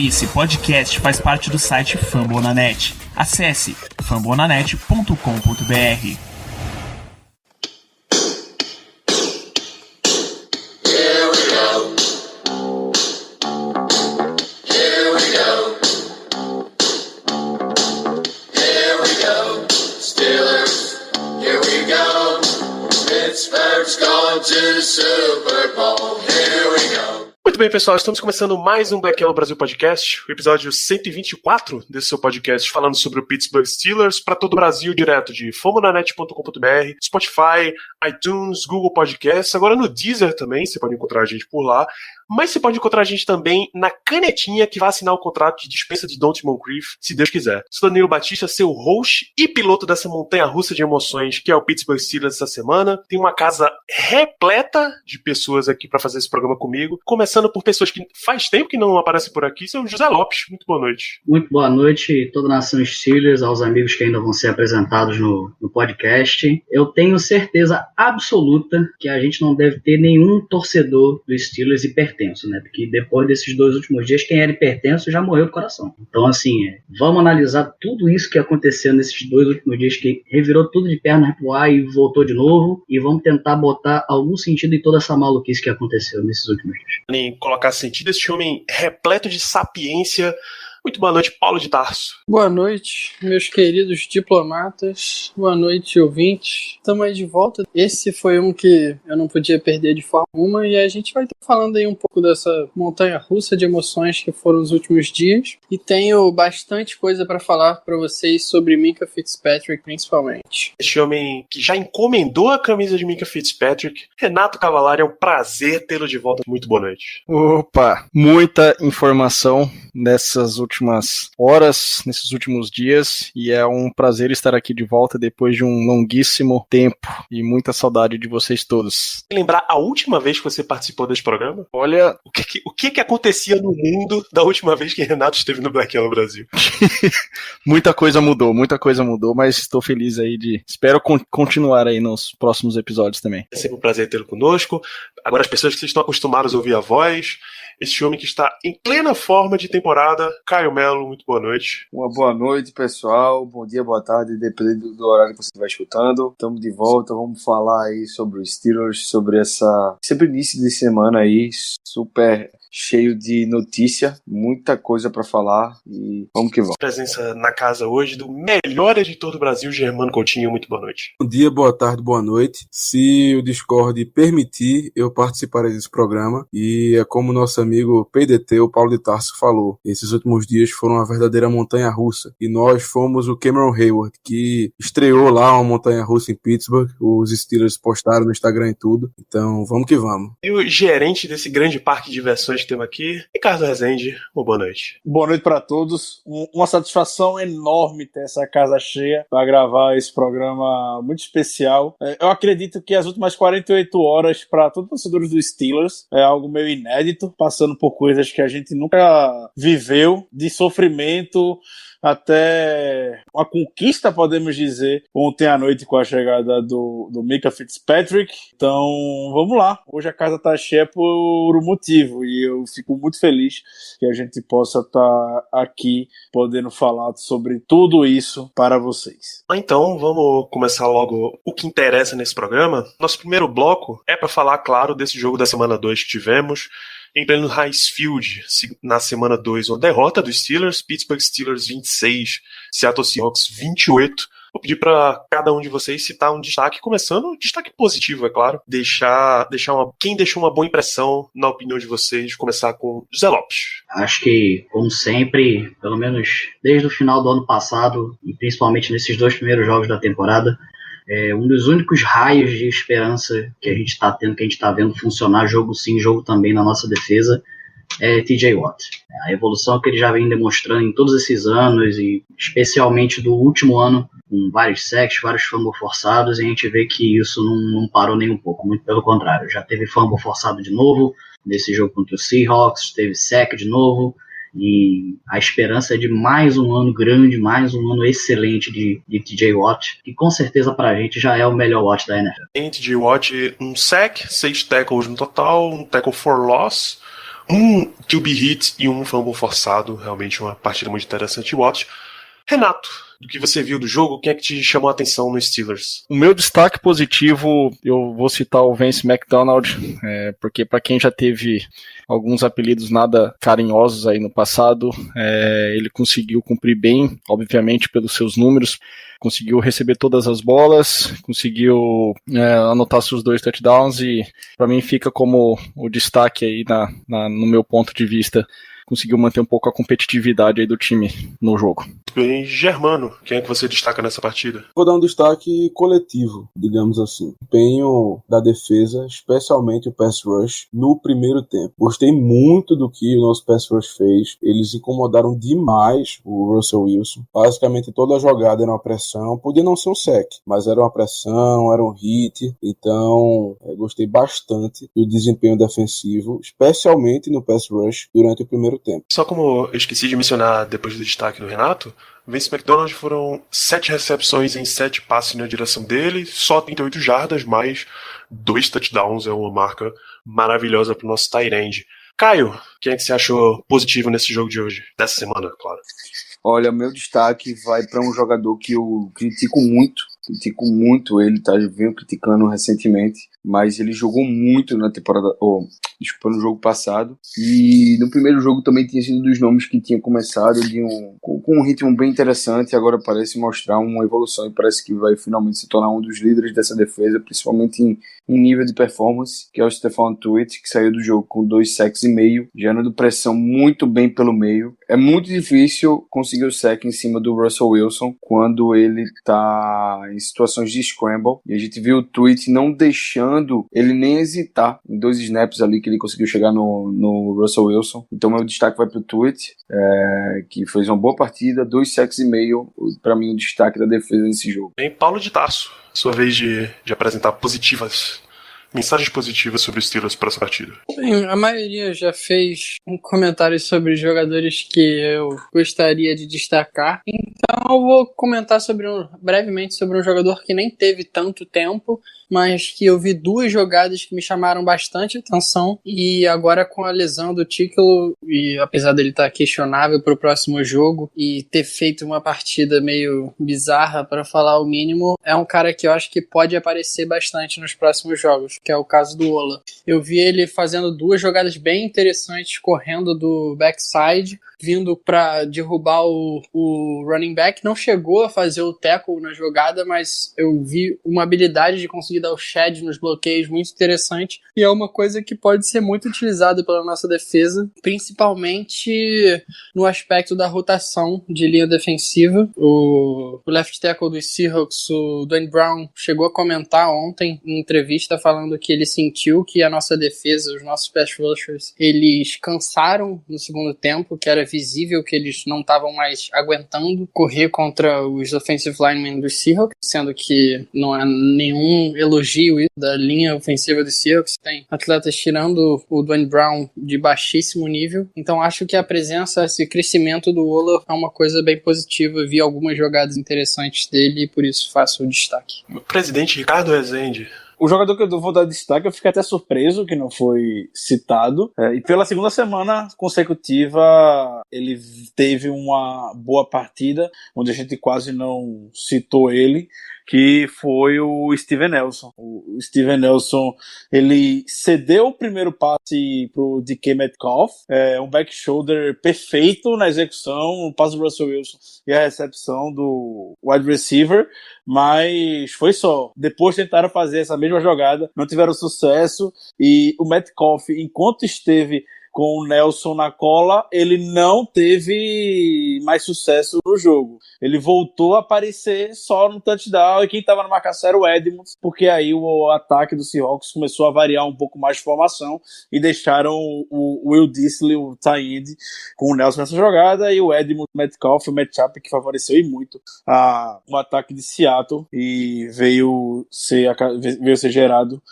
Esse podcast faz parte do site Fambonanet. Acesse fambonanet.com.br. Muito bem, pessoal, estamos começando mais um Black Yellow Brasil Podcast, o episódio 124 desse seu podcast, falando sobre o Pittsburgh Steelers para todo o Brasil, direto de fambonanet.com.br, Spotify, iTunes, Google Podcasts, agora no Deezer também, você pode encontrar a gente por lá, mas você pode encontrar a gente também na canetinha que vai assinar o contrato de dispensa de Don't Moncrief, se Deus quiser. Sou Danilo Batista, seu host e piloto dessa montanha-russa de emoções que é o Pittsburgh Steelers essa semana. Tem uma casa repleta de pessoas aqui para fazer esse programa comigo, começando por pessoas que faz tempo que não aparecem por aqui, seu José Lopes. Muito boa noite. Muito boa noite, toda a nação Steelers, aos amigos que ainda vão ser apresentados no podcast. Eu tenho certeza absoluta que a gente não deve ter nenhum torcedor do Steelers hipertenso, né? Porque depois desses 2 últimos dias, quem era hipertenso já morreu do coração. Então, assim, vamos analisar tudo isso que aconteceu nesses 2 últimos dias, que revirou tudo de perna pro ar e voltou de novo, e vamos tentar botar algum sentido em toda essa maluquice que aconteceu nesses últimos dias. Em colocar sentido esse homem repleto de sapiência. Muito boa noite, Paulo de Tarso. Boa noite, meus queridos diplomatas. Boa noite, ouvintes. Estamos aí de volta. Esse foi um que eu não podia perder de forma alguma e a gente vai estar falando aí um pouco dessa montanha-russa de emoções que foram os últimos dias. E tenho bastante coisa para falar para vocês sobre Minkah Fitzpatrick, principalmente. Este homem que já encomendou a camisa de Minkah Fitzpatrick, Renato Cavalari, é um prazer tê-lo de volta. Muito boa noite. Opa, muita informação nessas últimas horas, nesses últimos dias, e é um prazer estar aqui de volta depois de um longuíssimo tempo e muita saudade de vocês todos. Lembrar a última vez que você participou desse programa? Olha, o que acontecia no mundo da última vez que Renato esteve no Black Yellow Brasil? muita coisa mudou, mas estou feliz aí espero continuar aí nos próximos episódios também. É sempre um prazer tê-lo conosco. Agora as pessoas que vocês estão acostumadas a ouvir a voz, esse homem que está em plena forma de temporada, Caio Melo, muito boa noite. Uma boa noite, pessoal. Bom dia, boa tarde, dependendo do horário que você vai escutando. Estamos de volta, vamos falar aí sobre os Steelers, sobre sempre início de semana aí, super cheio de notícia, muita coisa para falar e vamos que vamos. Presença na casa hoje do melhor editor do Brasil, Germano Coutinho, muito boa noite. Bom dia, boa tarde, boa noite. Se o Discord permitir, eu participarei desse programa e é como nosso amigo PDT, o Paulo de Tarso, falou. Esses últimos dias foram uma verdadeira montanha-russa e nós fomos o Cameron Hayward, que estreou lá uma montanha-russa em Pittsburgh. Os Steelers postaram no Instagram e tudo. Então, vamos que vamos. E o gerente desse grande parque de diversões que temos aqui, Ricardo Rezende, uma boa noite. Boa noite para todos. Uma satisfação enorme ter essa casa cheia para gravar esse programa muito especial. Eu acredito que as últimas 48 horas para todos os torcedores dos Steelers é algo meio inédito, passando por coisas que a gente nunca viveu, de sofrimento até uma conquista, podemos dizer, ontem à noite com a chegada do Minkah Fitzpatrick. Então, vamos lá. Hoje a casa tá cheia por um motivo e eu fico muito feliz que a gente possa estar aqui podendo falar sobre tudo isso para vocês. Então, vamos começar logo o que interessa nesse programa. Nosso primeiro bloco é para falar, claro, desse jogo da semana 2 que tivemos em pleno Heinz Field, na semana 2, uma derrota dos Steelers, Pittsburgh Steelers 26, Seattle Seahawks 28. Vou pedir para cada um de vocês citar um destaque, começando um destaque positivo, é claro, quem deixou uma boa impressão, na opinião de vocês, começar com José Lopes. Acho que, como sempre, pelo menos desde o final do ano passado, e principalmente nesses 2 primeiros jogos da temporada, um dos únicos raios de esperança que a gente está tendo, que a gente está vendo funcionar jogo sim, jogo também na nossa defesa, é TJ Watt. A evolução que ele já vem demonstrando em todos esses anos, e especialmente do último ano, com vários sacks, vários fumbles forçados, e a gente vê que isso não parou nem um pouco, muito pelo contrário. Já teve fumble forçado de novo, nesse jogo contra o Seahawks, teve sack de novo, e a esperança é de mais um ano grande, mais um ano excelente de TJ Watt, que com certeza pra gente já é o melhor Watt da NFL. TJ Watt, um sack, 6 tackles no total, um tackle for loss, Um QB hit e um fumble forçado. Realmente uma partida muito interessante. Watch. Renato, do que você viu do jogo, quem é que te chamou a atenção no Steelers? O meu destaque positivo, eu vou citar o Vance McDonald, porque para quem já teve alguns apelidos nada carinhosos aí no passado, ele conseguiu cumprir bem, obviamente pelos seus números, conseguiu receber todas as bolas, conseguiu anotar seus 2 touchdowns e para mim fica como o destaque aí no meu ponto de vista. Conseguiu manter um pouco a competitividade aí do time no jogo. Bem, Germano, quem é que você destaca nessa partida? Vou dar um destaque coletivo, digamos assim. Empenho da defesa, especialmente o pass rush, no primeiro tempo. Gostei muito do que o nosso pass rush fez. Eles incomodaram demais o Russell Wilson. Basicamente toda a jogada era uma pressão. Podia não ser um sec, mas era uma pressão, era um hit. Então, gostei bastante do desempenho defensivo, especialmente no pass rush durante o primeiro tempo. Só como eu esqueci de mencionar depois do destaque do Renato, Vance McDonald foram 7 recepções em 7 passes na direção dele, só 38 jardas, mais 2 touchdowns, é uma marca maravilhosa para o nosso tight end. Caio, quem é que você achou positivo nesse jogo de hoje? Dessa semana, claro. Olha, meu destaque vai para um jogador que eu critico muito ele, tá? Eu venho criticando recentemente, mas ele jogou muito na temporada, no jogo passado, e no primeiro jogo também tinha sido dos nomes que tinha começado com um ritmo bem interessante, e agora parece mostrar uma evolução e parece que vai finalmente se tornar um dos líderes dessa defesa, principalmente em nível de performance, que é o Stephon Tuitt, que saiu do jogo com 2 sacks e meio, gerando pressão muito bem pelo meio. É muito difícil conseguir o sack em cima do Russell Wilson quando ele tá em situações de scramble, e a gente viu o Tuitt não deixando ele nem hesitar em 2 snaps ali que ele conseguiu chegar no Russell Wilson. Então meu destaque vai pro Tuitt, que fez uma boa partida, 2 sacks e meio, para mim o destaque da defesa nesse jogo. Bem, Paulo de Tarso, sua vez de apresentar mensagens positivas sobre os Steelers para essa partida. Bem, a maioria já fez um comentário sobre jogadores que eu gostaria de destacar. Então eu vou comentar brevemente sobre um jogador que nem teve tanto tempo, mas que eu vi 2 jogadas que me chamaram bastante atenção, e agora com a lesão do Tickle, e apesar dele estar questionável para o próximo jogo e ter feito uma partida meio bizarra, para falar o mínimo, é um cara que eu acho que pode aparecer bastante nos próximos jogos, que é o caso do Ola. Eu vi ele fazendo 2 jogadas bem interessantes, correndo do backside, vindo para derrubar o running back. Não chegou a fazer o tackle na jogada, mas eu vi uma habilidade de conseguir dar o shed nos bloqueios muito interessante, e é uma coisa que pode ser muito utilizada pela nossa defesa, principalmente no aspecto da rotação de linha defensiva. O left tackle dos Seahawks, o Dwayne Brown, chegou a comentar ontem em entrevista falando que ele sentiu que a nossa defesa, os nossos pass rushers, eles cansaram no segundo tempo, que era visível que eles não estavam mais aguentando correr contra os offensive linemen dos Seahawks, sendo que não é nenhum elogio isso da linha ofensiva dos Seahawks. Tem atletas tirando o Dwayne Brown de baixíssimo nível, então acho que a presença, esse crescimento do Ola é uma coisa bem positiva. Vi algumas jogadas interessantes dele e por isso faço o destaque. O presidente Ricardo Rezende. O jogador que eu vou dar destaque, eu fiquei até surpreso que não foi citado. E pela segunda semana consecutiva, ele teve uma boa partida, onde a gente quase não citou ele, que foi o Steven Nelson. O Steven Nelson, ele cedeu o primeiro passe pro DK Metcalf, um back shoulder perfeito na execução, o passe do Russell Wilson e a recepção do wide receiver, mas foi só. Depois tentaram fazer essa mesma jogada, não tiveram sucesso, e o Metcalf, enquanto esteve com o Nelson na cola, ele não teve mais sucesso no jogo. Ele voltou a aparecer só no touchdown, e quem estava na marcação era o Edmonds, porque aí o ataque do Seahawks começou a variar um pouco mais de formação e deixaram o Will Dissly, o tight end, com o Nelson nessa jogada, e o Edmonds, Metcalf, o matchup que favoreceu e muito o ataque de Seattle, e veio ser gerado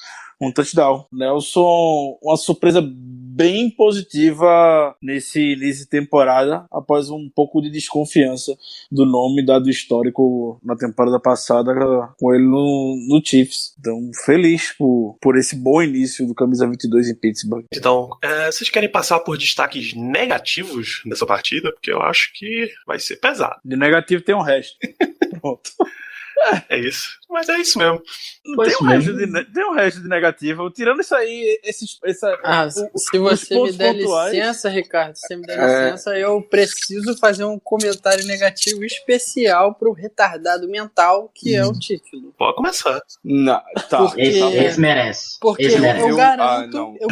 Um touchdown. Nelson, uma surpresa bem positiva nesse temporada, após um pouco de desconfiança do nome dado histórico na temporada passada com ele no Chiefs. Então, feliz por esse bom início do camisa 22 em Pittsburgh. Então, vocês querem passar por destaques negativos nessa partida? Porque eu acho que vai ser pesado. De negativo tem um resto. Pronto. É isso. Mas é isso mesmo. Tem um resto de negativo. Tirando isso aí, se você me der licença, Ricardo, se você me der licença, eu preciso fazer um comentário negativo especial pro retardado mental que é o título. Pode começar. Não, tá. Esse merece. Porque esse merece. eu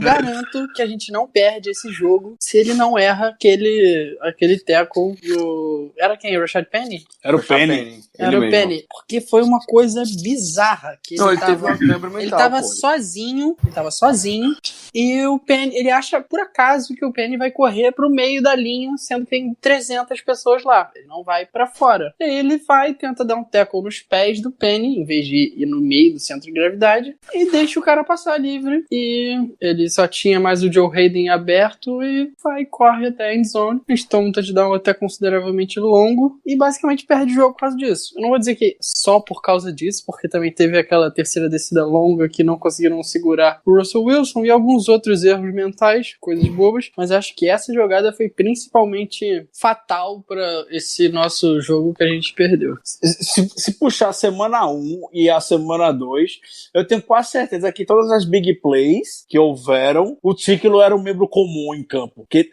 garanto que a gente não perde esse jogo se ele não erra aquele tackle do... Era quem? O Rashad Penny? Era o Penny. Era o Penny. Porque foi uma coisa bizarra. Que ele tava sozinho. Ele tava sozinho. E o Penny, ele acha por acaso que o Penny vai correr pro meio da linha, sendo que tem 300 pessoas lá. Ele não vai pra fora. E aí ele vai, tenta dar um tackle nos pés do Penny, em vez de ir no meio do centro de gravidade, e deixa o cara passar livre. E ele só tinha mais o Joe Hayden aberto e corre até a endzone. A gente toma um touchdown até consideravelmente longo e basicamente perde o jogo por causa disso. Eu não vou dizer que só por causa disso, porque também teve aquela terceira descida longa que não conseguiram segurar o Russell Wilson e alguns outros erros mentais, coisas bobas, mas acho que essa jogada foi principalmente fatal para esse nosso jogo que a gente perdeu. Se puxar a semana 1 e a semana 2, eu tenho quase certeza que todas as big plays que houveram, o Tickle era um membro comum em campo, que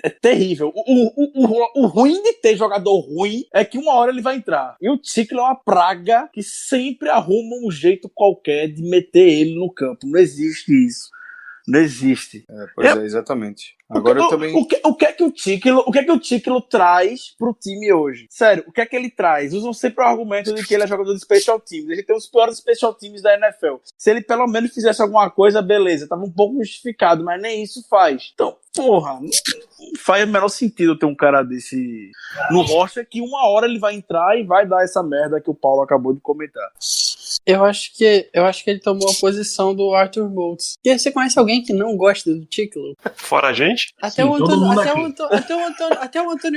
é terrível. O ruim de ter jogador ruim é que uma hora ele vai entrar. E o Tickle é uma praga que sempre arruma um jeito qualquer de meter ele no campo. Não existe isso. Não existe. Exatamente. Agora eu também... O que é que o Tickle traz pro time hoje? Sério, o que é que ele traz? Usam sempre o argumento de que ele é jogador de special teams. Ele tem os piores special teams da NFL. Se ele pelo menos fizesse alguma coisa, beleza. Tava um pouco justificado, mas nem isso faz. Então, porra, não faz o menor sentido ter um cara desse no roster que uma hora ele vai entrar e vai dar essa merda que o Paulo acabou de comentar. Eu acho que ele tomou a posição do Arthur Boltz. E você conhece alguém que não gosta do Tickle? Fora a gente? Até o Antônio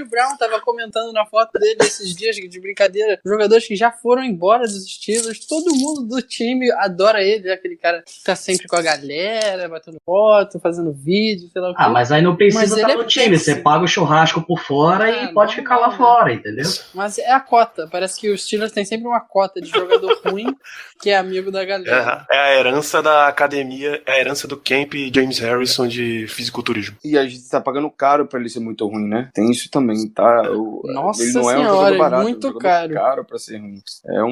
Brown tava comentando na foto dele esses dias de brincadeira. Jogadores que já foram embora dos Steelers. Todo mundo do time adora ele. Aquele cara que tá sempre com a galera, batendo foto, fazendo vídeo, sei lá o quê. Mas aí não precisa estar no time. Você paga o churrasco por fora e pode ficar lá fora, entendeu? Mas é a cota. Parece que os Steelers tem sempre uma cota de jogador ruim que é amigo da galera. É a herança da academia, é a herança do camp James Harrison de fisiculturismo. E a gente tá pagando caro pra ele ser muito ruim, né? Tem isso também, tá? Nossa ele não senhora, é um jogador barato, muito é um jogador caro pra ser ruim. Eu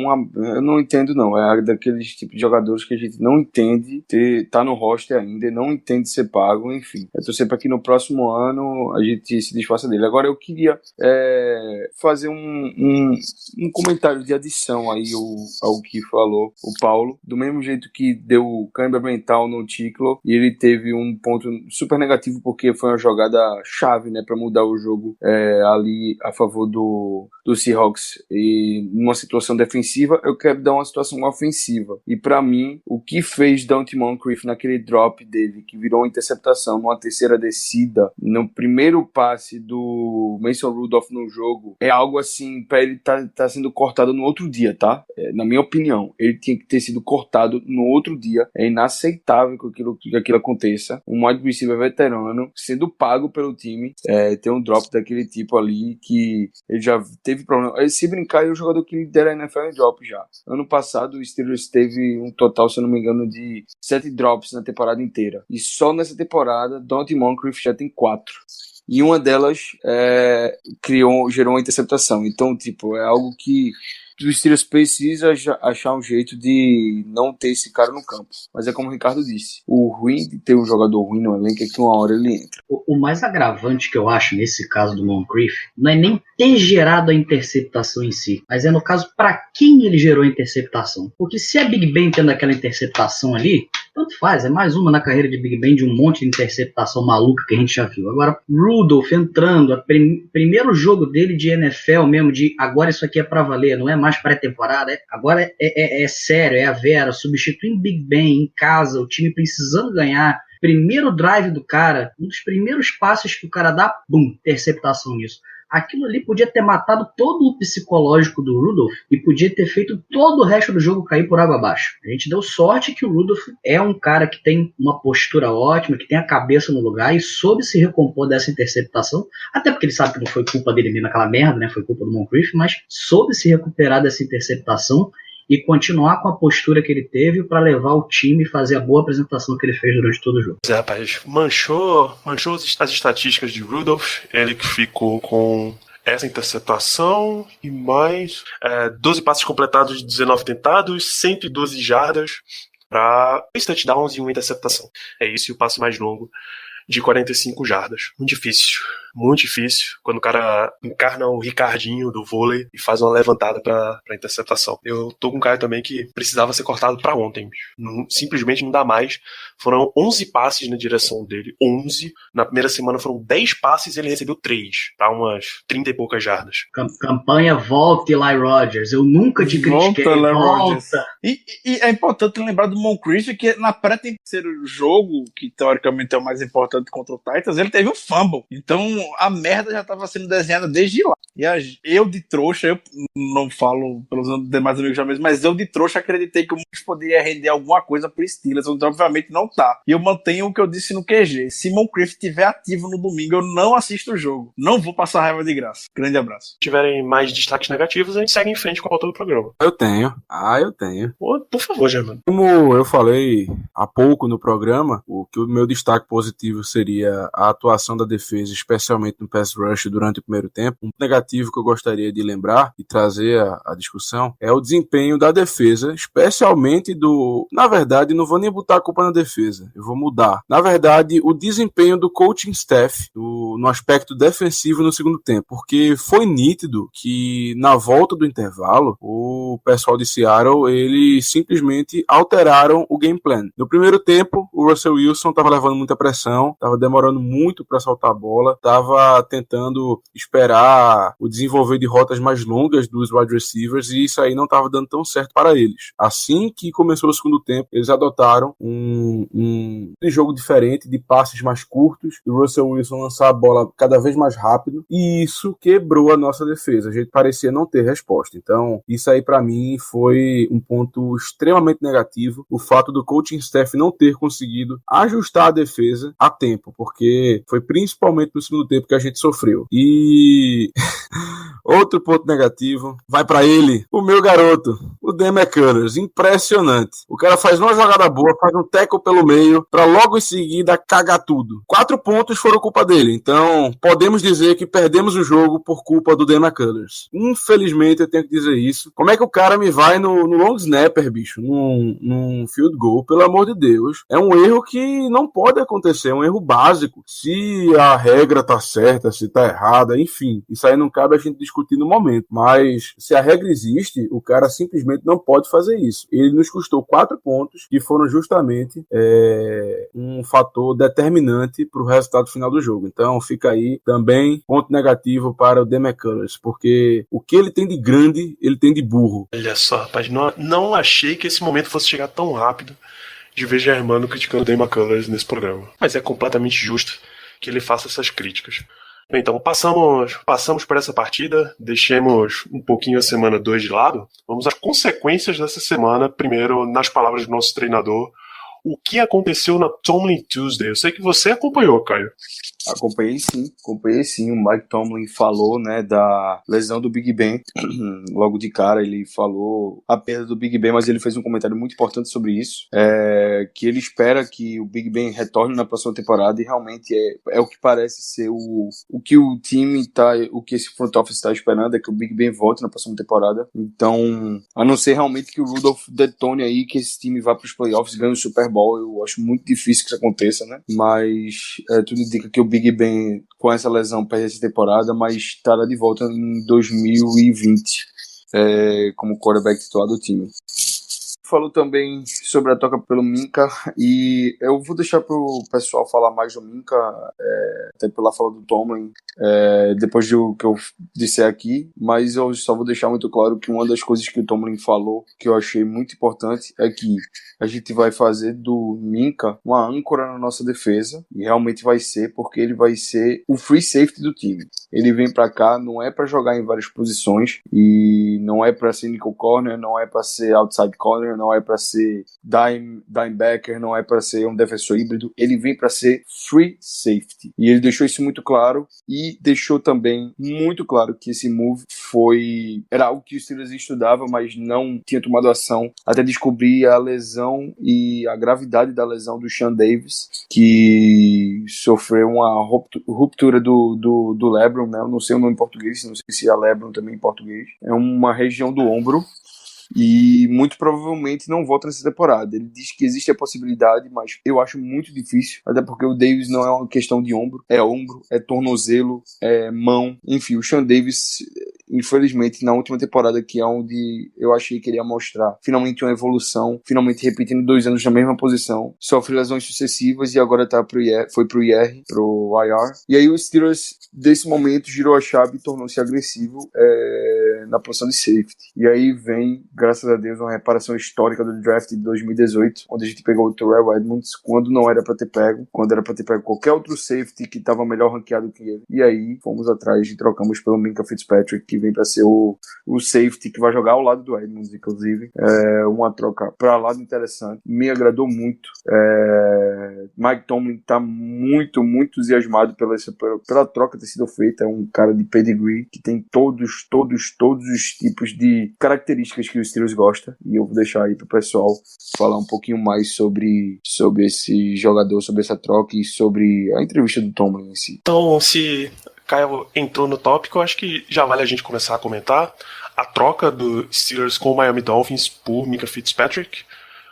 não entendo, não. É daqueles tipos de jogadores que a gente não entende tá no roster ainda e não entende ser pago, enfim. Eu tô sempre aqui no próximo ano a gente se desfaça dele. Agora eu queria fazer um comentário de adição aí ao que falou o Paulo. Do mesmo jeito que deu câimbra mental no Tickle, e ele teve um ponto super negativo porque foi uma jogada chave, né, para mudar o jogo ali a favor do Seahawks e numa situação defensiva. Eu quero dar uma situação ofensiva, e para mim o que fez Dante Moncrief naquele drop dele, que virou uma interceptação numa terceira descida, no primeiro passe do Mason Rudolph no jogo, é algo assim para ele tá sendo cortado no outro dia, tá? Na minha opinião, ele tinha que ter sido cortado no outro dia. É inaceitável que aquilo aconteça. Um wide receiver veterano sendo pago pelo time ter um drop daquele tipo ali, que ele já teve problema. Se brincar, é o jogador que lidera a NFL em drop já. Ano passado o Steelers teve um total, se eu não me engano, de 7 drops na temporada inteira. E só nessa temporada, Dante Moncrief já tem 4. E uma delas gerou uma interceptação. Então, tipo, é algo que o Steelers precisa achar um jeito de não ter esse cara no campo. Mas é como o Ricardo disse, o ruim de ter um jogador ruim no elenco é que uma hora ele entra. O mais agravante que eu acho nesse caso do Moncrief não é nem ter gerado a interceptação em si, mas é no caso para quem ele gerou a interceptação. Porque se é Big Ben tendo aquela interceptação ali, tanto faz, é mais uma na carreira de Big Ben de um monte de interceptação maluca que a gente já viu. Agora, Rudolph entrando, primeiro jogo dele de NFL mesmo, de agora isso aqui é pra valer, não é mais pré-temporada, agora é sério, é a Vera, substituindo Big Ben em casa, o time precisando ganhar. Primeiro drive do cara, um dos primeiros passes que o cara dá, bum, interceptação nisso. Aquilo ali podia ter matado todo o psicológico do Rudolph e podia ter feito todo o resto do jogo cair por água abaixo. A gente deu sorte que o Rudolph é um cara que tem uma postura ótima, que tem a cabeça no lugar e soube se recompor dessa interceptação, até porque ele sabe que não foi culpa dele mesmo aquela merda, né? Foi culpa do Moncrief, mas soube se recuperar dessa interceptação e continuar com a postura que ele teve para levar o time e fazer a boa apresentação que ele fez durante todo o jogo. Rapaz, manchou as estatísticas de Rudolph, ele que ficou com essa interceptação e mais 12 passes completados de 19 tentados, 112 jardas para 3 touchdowns e uma interceptação. É isso, e o passe mais longo de 45 jardas. Muito difícil quando o cara encarna o Ricardinho do vôlei e faz uma levantada pra interceptação. Eu tô com um cara também que precisava ser cortado pra ontem. Simplesmente não dá mais. Foram 11 passes na direção dele. 11. Na primeira semana foram 10 passes e ele recebeu 3. Pra umas 30 e poucas jardas. Campanha volta, Eli Rogers. Eu nunca te critiquei. Volta. E é importante lembrar do Moncrief que na pré-terceiro jogo, que teoricamente é o mais importante contra o Titans, ele teve um fumble. Então a merda já estava sendo desenhada desde lá. E eu de trouxa, eu não falo pelos demais amigos já mesmo, mas eu de trouxa acreditei que o Moncrief poderia render alguma coisa pro Steelers, onde obviamente não tá. E eu mantenho o que eu disse no QG. Se Moncrief estiver ativo no domingo, eu não assisto o jogo. Não vou passar raiva de graça. Grande abraço. Se tiverem mais destaques negativos, a gente segue em frente com a pauta do programa. Eu tenho. Por favor, Germano. Como eu falei há pouco no programa, o meu destaque positivo seria a atuação da defesa, especialmente no pass rush durante o primeiro tempo. Um negativo que eu gostaria de lembrar e trazer a discussão é o desempenho da defesa, especialmente na verdade, não vou nem botar a culpa na defesa, eu vou mudar. Na verdade, o desempenho do coaching staff no aspecto defensivo no segundo tempo, porque foi nítido que na volta do intervalo, o pessoal de Seattle, eles simplesmente alteraram o game plan. No primeiro tempo, o Russell Wilson estava levando muita pressão, estava demorando muito para soltar a bola, estava tentando esperar o desenvolver de rotas mais longas dos wide receivers e isso aí não estava dando tão certo para eles. Assim que começou o segundo tempo, eles adotaram um jogo diferente, de passes mais curtos, do Russell Wilson lançar a bola cada vez mais rápido, e isso quebrou a nossa defesa. A gente parecia não ter resposta. Então, isso aí para mim foi um ponto extremamente negativo, o fato do coaching staff não ter conseguido ajustar a defesa a tempo, porque foi principalmente no segundo tempo que a gente sofreu. E outro ponto negativo vai pra ele, o meu garoto, o Dan McCullers. Impressionante. O cara faz uma jogada boa, faz um tackle pelo meio, pra logo em seguida cagar tudo. 4 pontos foram culpa dele. Então, podemos dizer que perdemos o jogo por culpa do Dan McCullers. Infelizmente, eu tenho que dizer isso. Como é que o cara me vai no long snapper, bicho? Num field goal? Pelo amor de Deus. É um erro que não pode acontecer. É um erro básico. Se a regra tá certa, se tá errada, enfim. Isso aí não cabe a gente discutir no momento. Mas se a regra existe, o cara simplesmente não pode fazer isso. Ele nos custou 4 pontos, que foram justamente um fator determinante para o resultado final do jogo. Então fica aí também ponto negativo para o Dan McCullers, porque o que ele tem de grande, ele tem de burro. Olha só, rapaz, não achei que esse momento fosse chegar tão rápido de ver Germano criticando o Dan McCullers nesse programa. Mas é completamente justo que ele faça essas críticas. Então, passamos por essa partida, deixemos um pouquinho a semana 2 de lado. Vamos às consequências dessa semana. Primeiro, nas palavras do nosso treinador, o que aconteceu na Tomlin Tuesday. Eu sei que você acompanhou, Caio. Acompanhei sim. O Mike Tomlin falou, né, da lesão do Big Ben. Logo de cara ele falou a perda do Big Ben, mas ele fez um comentário muito importante sobre isso, que ele espera que o Big Ben retorne na próxima temporada, e realmente é o que parece ser o que o time tá, o que esse front office está esperando, é que o Big Ben volte na próxima temporada. Então, a não ser realmente que o Rudolph detone aí, que esse time vá para os playoffs e ganhe o Super Bowl, eu acho muito difícil que isso aconteça, né? Mas tudo indica que o Big Ben, com essa lesão, perde essa temporada, mas estará de volta em 2020 como quarterback titular do time. falou também sobre a troca pelo Minka, e eu vou deixar pro pessoal falar mais do Minka, até pela fala do Tomlin, depois do que eu disser aqui, mas eu só vou deixar muito claro que uma das coisas que o Tomlin falou, que eu achei muito importante, é que a gente vai fazer do Minka uma âncora na nossa defesa, e realmente vai ser, porque ele vai ser o free safety do time. Ele vem pra cá, não é pra jogar em várias posições, e não é pra ser nickel corner, não é pra ser outside corner, não é pra ser dimebacker, não é pra ser um defensor híbrido, ele vem pra ser free safety. E ele deixou isso muito claro, e deixou também muito claro que esse move era algo que o Steelers estudava, mas não tinha tomado ação, até descobrir a lesão e a gravidade da lesão do Sean Davis, que sofreu uma ruptura do labrum, né? Eu não sei o nome em português, não sei se é labrum também em português. É uma região do ombro e muito provavelmente não volta nessa temporada. Ele diz que existe a possibilidade, mas eu acho muito difícil, até porque o Davis não é uma questão de ombro, é tornozelo, é mão, enfim, o Sean Davis, infelizmente, na última temporada, que é onde eu achei que ele ia mostrar finalmente uma evolução, finalmente repetindo 2 anos na mesma posição, sofre lesões sucessivas e agora foi pro IR, pro IR, e aí o Steelers desse momento girou a chave e tornou-se agressivo na posição de safety, e aí vem, graças a Deus, uma reparação histórica do draft de 2018, onde a gente pegou o Terrell Edmonds quando não era pra ter pego, quando era pra ter pego qualquer outro safety que estava melhor ranqueado que ele, e aí fomos atrás e trocamos pelo Minka Fitzpatrick, que vem pra ser o safety que vai jogar ao lado do Edmonds, inclusive. Uma troca pra lado interessante, me agradou muito. Mike Tomlin tá muito, muito entusiasmado pela troca ter sido feita. É um cara de pedigree que tem todos os tipos de características que o Steelers gosta, e eu vou deixar aí pro pessoal falar um pouquinho mais sobre esse jogador, sobre essa troca e sobre a entrevista do Tomlin em si. Então, se Caio entrou no tópico, eu acho que já vale a gente começar a comentar a troca do Steelers com o Miami Dolphins por Minka Fitzpatrick.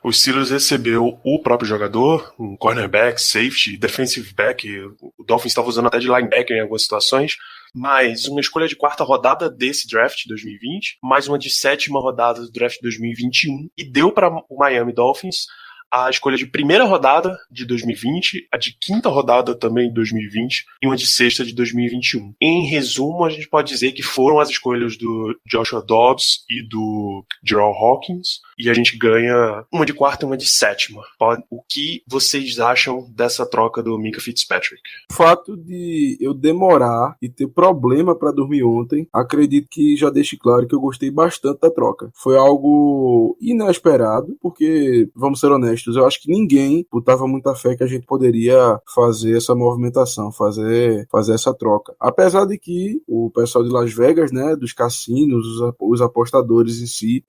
O Steelers recebeu o próprio jogador, um cornerback, safety, defensive back, o Dolphins estava usando até de linebacker em algumas situações, mais uma escolha de 4ª rodada desse draft 2020, mais uma de 7ª rodada do draft 2021, e deu para o Miami Dolphins a escolha de 1ª rodada de 2020, a de 5ª rodada também de 2020 e uma de 6ª de 2021. Em resumo, a gente pode dizer que foram as escolhas do Joshua Dobbs e do Gerald Hawkins, e a gente ganha uma de 4ª e uma de 7ª. O que vocês acham dessa troca do Minka Fitzpatrick? O fato de eu demorar e ter problema para dormir ontem, acredito que já deixe claro que eu gostei bastante da troca. Foi algo inesperado, porque, vamos ser honestos, eu acho que ninguém botava muita fé que a gente poderia fazer essa movimentação, fazer essa troca. Apesar de que o pessoal de Las Vegas, né, dos cassinos, os apostadores em si,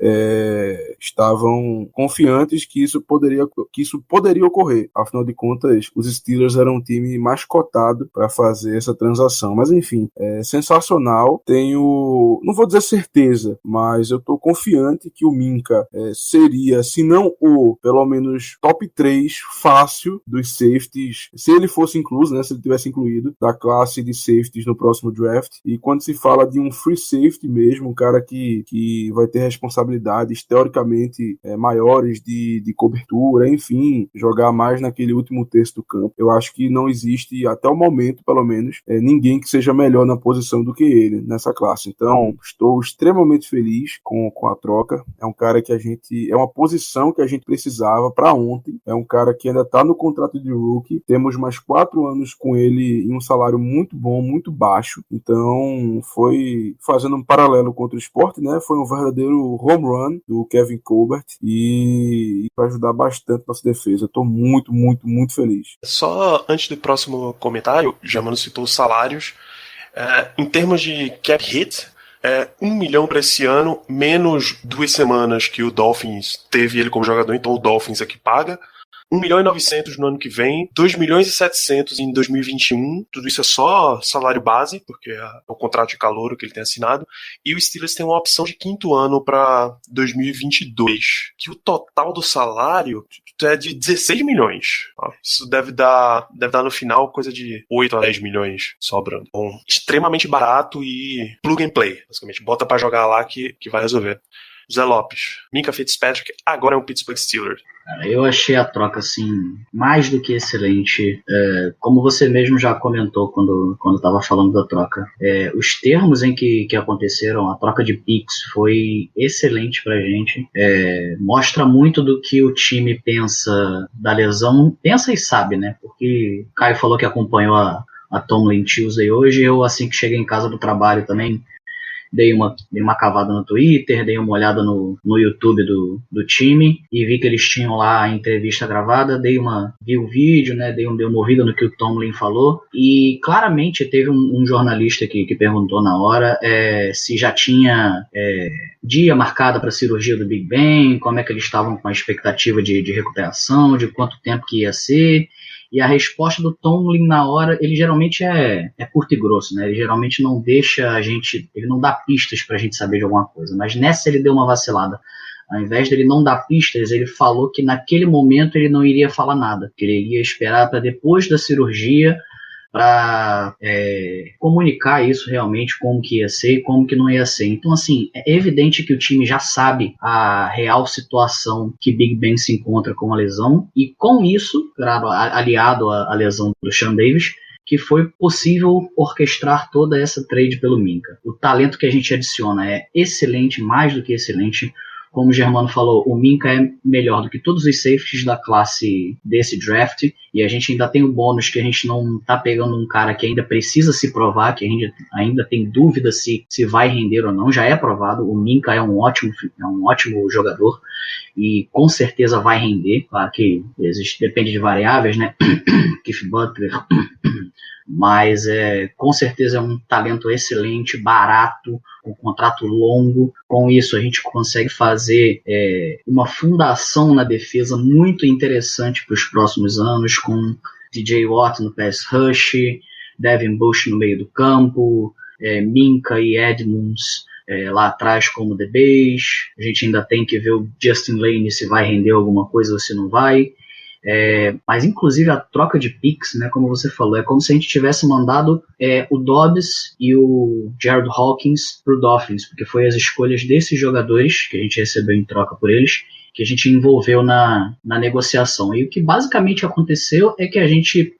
estavam confiantes que isso poderia ocorrer. Afinal de contas, os Steelers eram um time mais cotado para fazer essa transação. Mas enfim, é sensacional. Não vou dizer certeza, mas eu estou confiante que o Minka seria, se não pelo menos top 3 fácil dos safeties, se ele fosse incluso, né, se ele tivesse incluído, da classe de safeties no próximo draft. E quando se fala de um free safety mesmo, um cara que vai ter responsabilidades teoricamente maiores de cobertura, enfim, jogar mais naquele último terço do campo, eu acho que não existe, até o momento pelo menos, ninguém que seja melhor na posição do que ele nessa classe. Então, estou extremamente feliz com a troca. É um cara que é uma posição que a gente precisava para ontem. É um cara que ainda está no contrato de rookie. Temos mais 4 anos com ele em um salário muito bom, muito baixo. Então, foi fazendo um paralelo contra o esporte, né? Foi um verdadeiro home run do Kevin Colbert e vai ajudar bastante nossa defesa. Estou muito, muito, muito feliz. Só antes do próximo comentário, Jamano citou os salários. Em termos de cap hit, 1 milhão para esse ano, menos 2 semanas que o Dolphins teve ele como jogador, então o Dolphins é que paga. 1.900.000 no ano que vem, 2.700.000 em 2021, tudo isso é só salário base, porque é o contrato de calouro que ele tem assinado, e o Steelers tem uma opção de 5º ano para 2022, que o total do salário é de 16 milhões. Isso deve dar no final coisa de 8 a 10 milhões sobrando. Bom, extremamente barato e plug and play, basicamente, bota para jogar lá que vai resolver. Zé Lopes, Minkah Fitzpatrick agora é um Pittsburgh Steelers. Cara, eu achei a troca, assim, mais do que excelente. Como você mesmo já comentou quando estava falando da troca, os termos em que aconteceram, a troca de picks foi excelente pra gente. Mostra muito do que o time pensa da lesão, pensa e sabe, né? Porque o Caio falou que acompanhou a Tomlin Tuesday hoje, eu assim que cheguei em casa do trabalho também, dei uma cavada no Twitter, dei uma olhada no YouTube do time e vi que eles tinham lá a entrevista gravada, vi o vídeo, né, dei uma ouvida no que o Tomlin falou e claramente teve um jornalista que perguntou na hora se já tinha dia marcado para a cirurgia do Big Ben, como é que eles estavam com a expectativa de recuperação, de quanto tempo que ia ser. E a resposta do Tomlin na hora, ele geralmente é curto e grosso, né? Ele geralmente não deixa ele não dá pistas pra gente saber de alguma coisa. Mas nessa ele deu uma vacilada. Ao invés dele não dar pistas, ele falou que naquele momento ele não iria falar nada. Que ele iria esperar para depois da cirurgia para comunicar isso realmente, como que ia ser e como que não ia ser. Então, assim, é evidente que o time já sabe a real situação que Big Ben se encontra com a lesão, e com isso, claro, aliado à lesão do Sean Davis, que foi possível orquestrar toda essa trade pelo Minkah. O talento que a gente adiciona é excelente, mais do que excelente. Como o Germano falou, o Minkah é melhor do que todos os safeties da classe desse draft, e a gente ainda tem o bônus que a gente não está pegando um cara que ainda precisa se provar, que ainda tem dúvida se vai render ou não, já é provado. O Minkah é um ótimo jogador e com certeza vai render. Claro que depende de variáveis, né? Keith Butler, mas com certeza é um talento excelente, barato, um contrato longo. Com isso a gente consegue fazer uma fundação na defesa muito interessante para os próximos anos, com DJ Watt no pass rush, Devin Bush no meio do campo, Minkah e Edmonds lá atrás como DBs. A gente ainda tem que ver o Justin Lane se vai render alguma coisa ou se não vai. Mas inclusive a troca de picks, né, como você falou, é como se a gente tivesse mandado o Dobbs e o Jared Hawkins pro Dolphins, porque foi as escolhas desses jogadores que a gente recebeu em troca por eles que a gente envolveu na negociação. E o que basicamente aconteceu é que a gente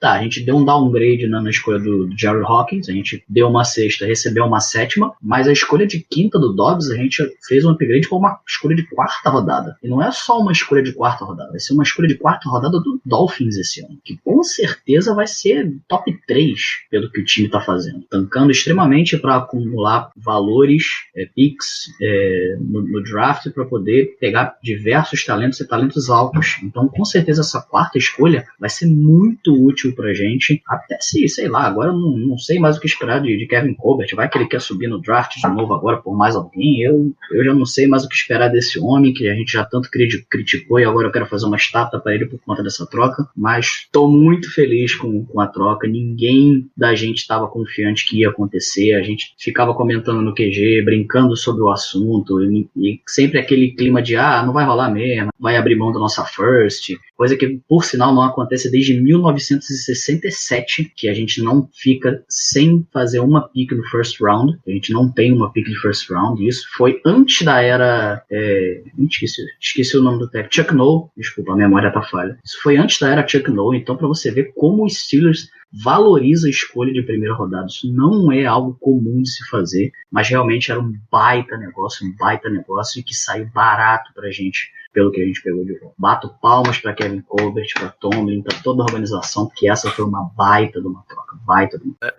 deu um downgrade na escolha do Jared Hawkins, a gente deu uma sexta, recebeu uma sétima, mas a escolha de quinta do Dobbs, a gente fez um upgrade para uma escolha de quarta rodada. E não é só uma escolha de quarta rodada, vai ser uma escolha de quarta rodada do Dolphins esse ano, que com certeza vai ser top 3 pelo que o time está fazendo, tancando extremamente para acumular valores, picks no draft, para poder pegar diversos talentos e talentos altos. Então, com certeza, essa quarta escolha vai ser muito útil pra gente. Até se, sei lá, agora eu não sei mais o que esperar de Kevin Colbert. Vai que ele quer subir no draft de novo agora por mais alguém. Eu já não sei mais o que esperar desse homem, que a gente já tanto criticou, e agora eu quero fazer uma estátua pra ele por conta dessa troca. Mas tô muito feliz com a troca. Ninguém da gente estava confiante que ia acontecer. A gente ficava comentando no QG, brincando sobre o assunto, e sempre aquele clima de não vai rolar mesmo, vai abrir mão da nossa first, coisa que por sinal não acontece desde 1967, que a gente não fica sem fazer uma pick no first round, a gente não tem uma pick de first round, e isso foi antes da era esqueci o nome do técnico, Chuck Noll, desculpa, a memória tá falha, isso foi antes da era Chuck Noll. Então pra você ver como os Steelers valoriza a escolha de primeira rodada. Isso não é algo comum de se fazer, mas realmente era um baita negócio e que saiu barato pra gente, pelo que a gente pegou de volta. Bato palmas pra Kevin Colbert, pra Tomlin, pra toda a organização, porque essa foi uma baita de uma troca,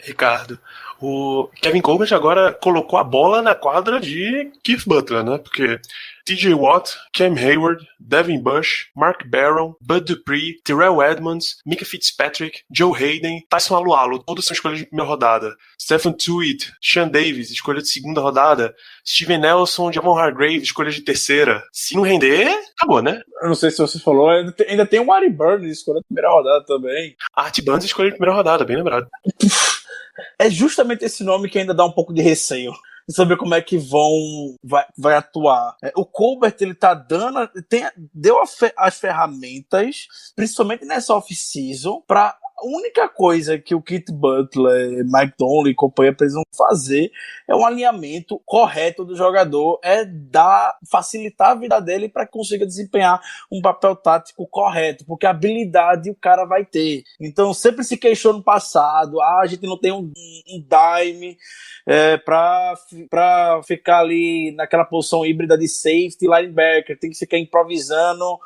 Ricardo, o Kevin Colbert agora colocou a bola na quadra de Keith Butler, né? Porque TJ Watt, Cam Hayward, Devin Bush, Mark Barron, Bud Dupree, Terrell Edmonds, Minkah Fitzpatrick, Joe Hayden, Tyson Alualu, todos são escolhas de primeira rodada. Stephen Tuitt, Sean Davis, escolha de segunda rodada. Steven Nelson, Javon Hargrave, escolha de terceira. Se não render, acabou, né? Eu não sei se você falou, ainda tem o Artie Burns, escolha de primeira rodada também. Artie Burns, escolha de primeira rodada, bem lembrado. É justamente esse nome que ainda dá um pouco de receio de saber como é que vai atuar. O Colbert, ele tá deu as ferramentas, principalmente nessa off-season, para A única coisa que o Kit Butler, Mike Tomlin e companhia precisam fazer é um alinhamento correto do jogador, facilitar a vida dele para que consiga desempenhar um papel tático correto, porque habilidade o cara vai ter. Então sempre se queixou no passado, a gente não tem um dime para ficar ali naquela posição híbrida de safety linebacker, tem que ficar improvisando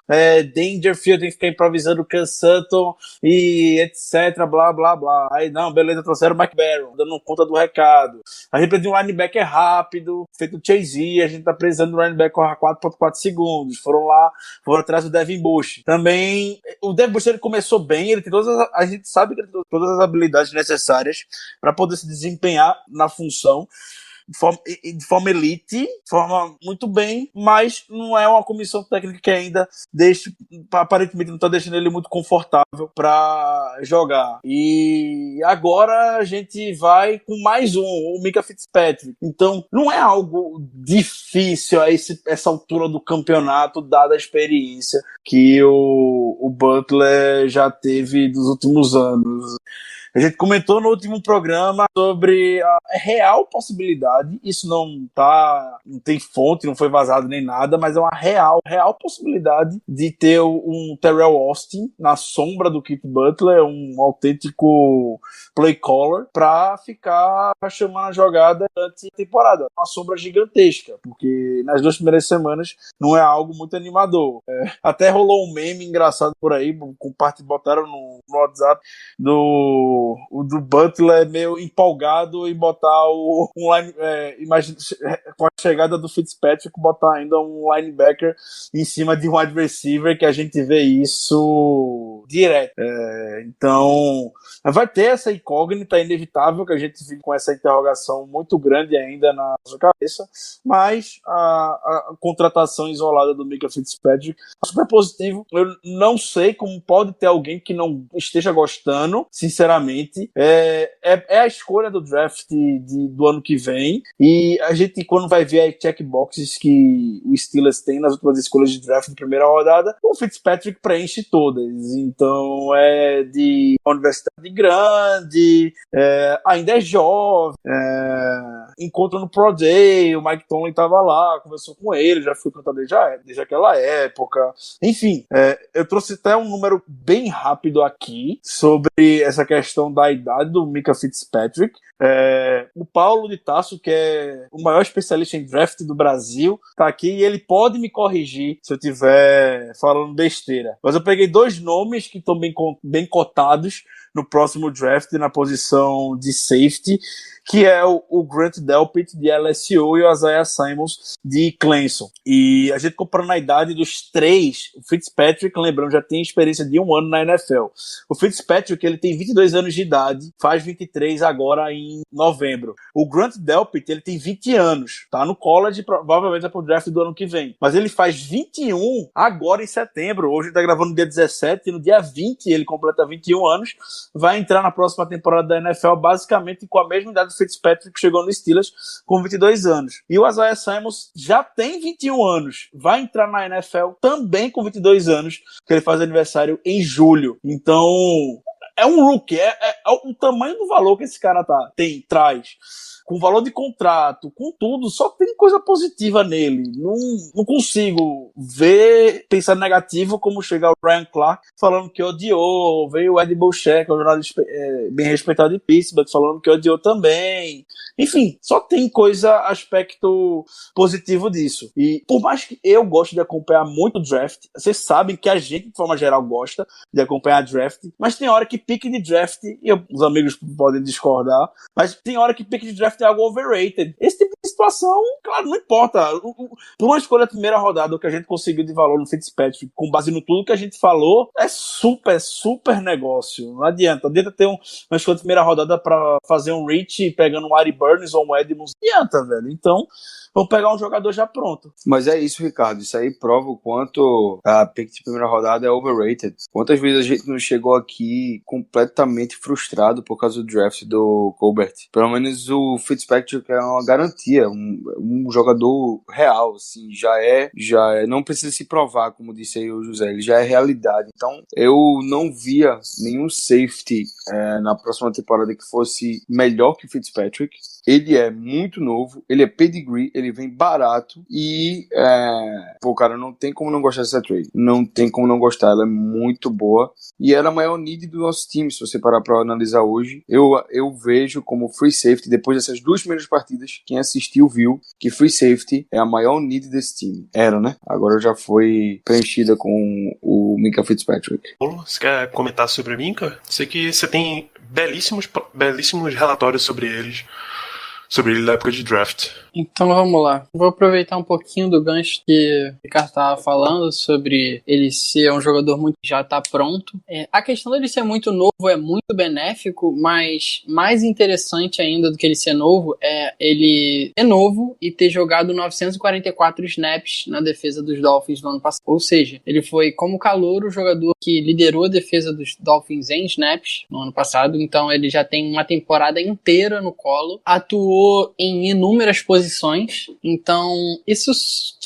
Dangerfield, tem que ficar improvisando Cus Sutton e etc, blá blá blá. Aí não, beleza, trouxeram o Mike Barron, dando conta do recado. A gente precisa de um linebacker rápido, feito o Chase, a gente tá precisando de um linebacker a 4.4 segundos, foram atrás do Devin Bush. Também, o Devin Bush ele começou bem, ele tem a gente sabe que ele tem todas as habilidades necessárias para poder se desempenhar na função de forma elite, de forma muito bem, mas não é uma comissão técnica que ainda aparentemente não está deixando ele muito confortável para jogar. E agora a gente vai com mais o Micah Fitzpatrick. Então não é algo difícil a essa altura do campeonato, dada a experiência que o Butler já teve dos últimos anos. A gente comentou no último programa sobre a real possibilidade, isso não tem fonte, não foi vazado nem nada, mas é uma real possibilidade de ter um Terrell Austin na sombra do Kit Butler, um autêntico play caller, para ficar chamando a jogada durante a temporada. Uma sombra gigantesca, porque nas 2 primeiras semanas não é algo muito animador. Até rolou um meme engraçado por aí, botaram no WhatsApp do Butler meio empolgado em botar imagina, com a chegada do Fitzpatrick, botar ainda um linebacker em cima de um wide receiver, que a gente vê isso direto. Então vai ter essa incógnita, inevitável que a gente fique com essa interrogação muito grande ainda na sua cabeça, mas a contratação isolada do Micah Fitzpatrick é super positivo. Eu não sei como pode ter alguém que não esteja gostando, sinceramente. É a escolha do draft do ano que vem, e a gente, quando vai ver as checkboxes que o Steelers tem nas últimas escolhas de draft de primeira rodada, o Fitzpatrick preenche todas. Então é de uma universidade grande, ainda é jovem, encontra no Pro Day, o Mike Tomlin estava lá, conversou com ele, já foi cantado desde aquela época. Enfim, eu trouxe até um número bem rápido aqui sobre essa questão da idade do Micah Fitzpatrick. O Paulo de Tarso, que é o maior especialista em draft do Brasil, tá aqui e ele pode me corrigir se eu estiver falando besteira. Mas eu peguei 2 nomes que estão bem cotados no próximo draft na posição de safety, que é o Grant Delpit de LSU e o Isaiah Simons de Clemson. E a gente comparando a idade dos 3, o Fitzpatrick, lembrando, já tem experiência de 1 ano na NFL. O Fitzpatrick, ele tem 22 anos de idade, faz 23 agora em novembro. O Grant Delpit, ele tem 20 anos, tá no college, provavelmente é pro draft do ano que vem. Mas ele faz 21 agora em setembro. Hoje ele tá gravando no dia 17, e no dia 20 ele completa 21 anos, vai entrar na próxima temporada da NFL basicamente com a mesma idade do Fitzpatrick, que chegou no Steelers com 22 anos. E o Isaiah Simons já tem 21 anos, vai entrar na NFL também com 22 anos, que ele faz aniversário em julho. Então é um rookie, é o tamanho do valor que esse cara traz. Com valor de contrato, com tudo, só tem coisa positiva nele. Não consigo pensar negativo, como chegar o Ryan Clark falando que odiou, veio o Ed Bouchek, que é um jornalista bem respeitado de Pittsburgh, falando que odiou também. Enfim, só tem aspecto positivo disso. E por mais que eu goste de acompanhar muito o draft, vocês sabem que a gente, de forma geral, gosta de acompanhar draft, mas tem hora que pique de draft, e os amigos podem discordar, mas tem hora que pique de draft é algo overrated. Esse tipo de situação, claro, não importa. Por uma escolha de primeira rodada, o que a gente conseguiu de valor no Fitzpatrick, com base no tudo que a gente falou, é super negócio. Não adianta ter uma escolha de primeira rodada pra fazer um reach pegando um Ari Burns ou um Edmonds. Não adianta, velho. Então, vamos pegar um jogador já pronto. Mas é isso, Ricardo. Isso aí prova o quanto a pick de primeira rodada é overrated. Quantas vezes a gente não chegou aqui completamente frustrado por causa do draft do Colbert? Pelo menos o Fitzpatrick é uma garantia franquia, um jogador real, assim, já é, não precisa se provar, como disse aí o José, ele já é realidade. Então, eu não via nenhum safety na próxima temporada que fosse melhor que o Fitzpatrick. Ele é muito novo, ele é pedigree, ele vem barato e, cara, não tem como não gostar dessa trade. Não tem como não gostar, ela é muito boa e era a maior need do nosso time, se você parar pra analisar hoje. Eu vejo como free safety, depois dessas 2 primeiras partidas, quem assistiu viu que free safety é a maior need desse time. Era, né? Agora já foi preenchida com o Minkah Fitzpatrick. Você quer comentar sobre o Minkah? Sei que você tem belíssimos relatórios sobre ele na época de draft. Então vamos lá. Vou aproveitar um pouquinho do gancho que o Ricardo estava falando sobre ele ser um jogador muito já tá pronto. A questão dele ser muito novo é muito benéfico, mas mais interessante ainda do que ele ser novo é ele ser novo e ter jogado 944 snaps na defesa dos Dolphins no ano passado. Ou seja, ele foi como calouro o jogador que liderou a defesa dos Dolphins em snaps no ano passado. Então ele já tem uma temporada inteira no colo. Atuou em inúmeras posições. Então, isso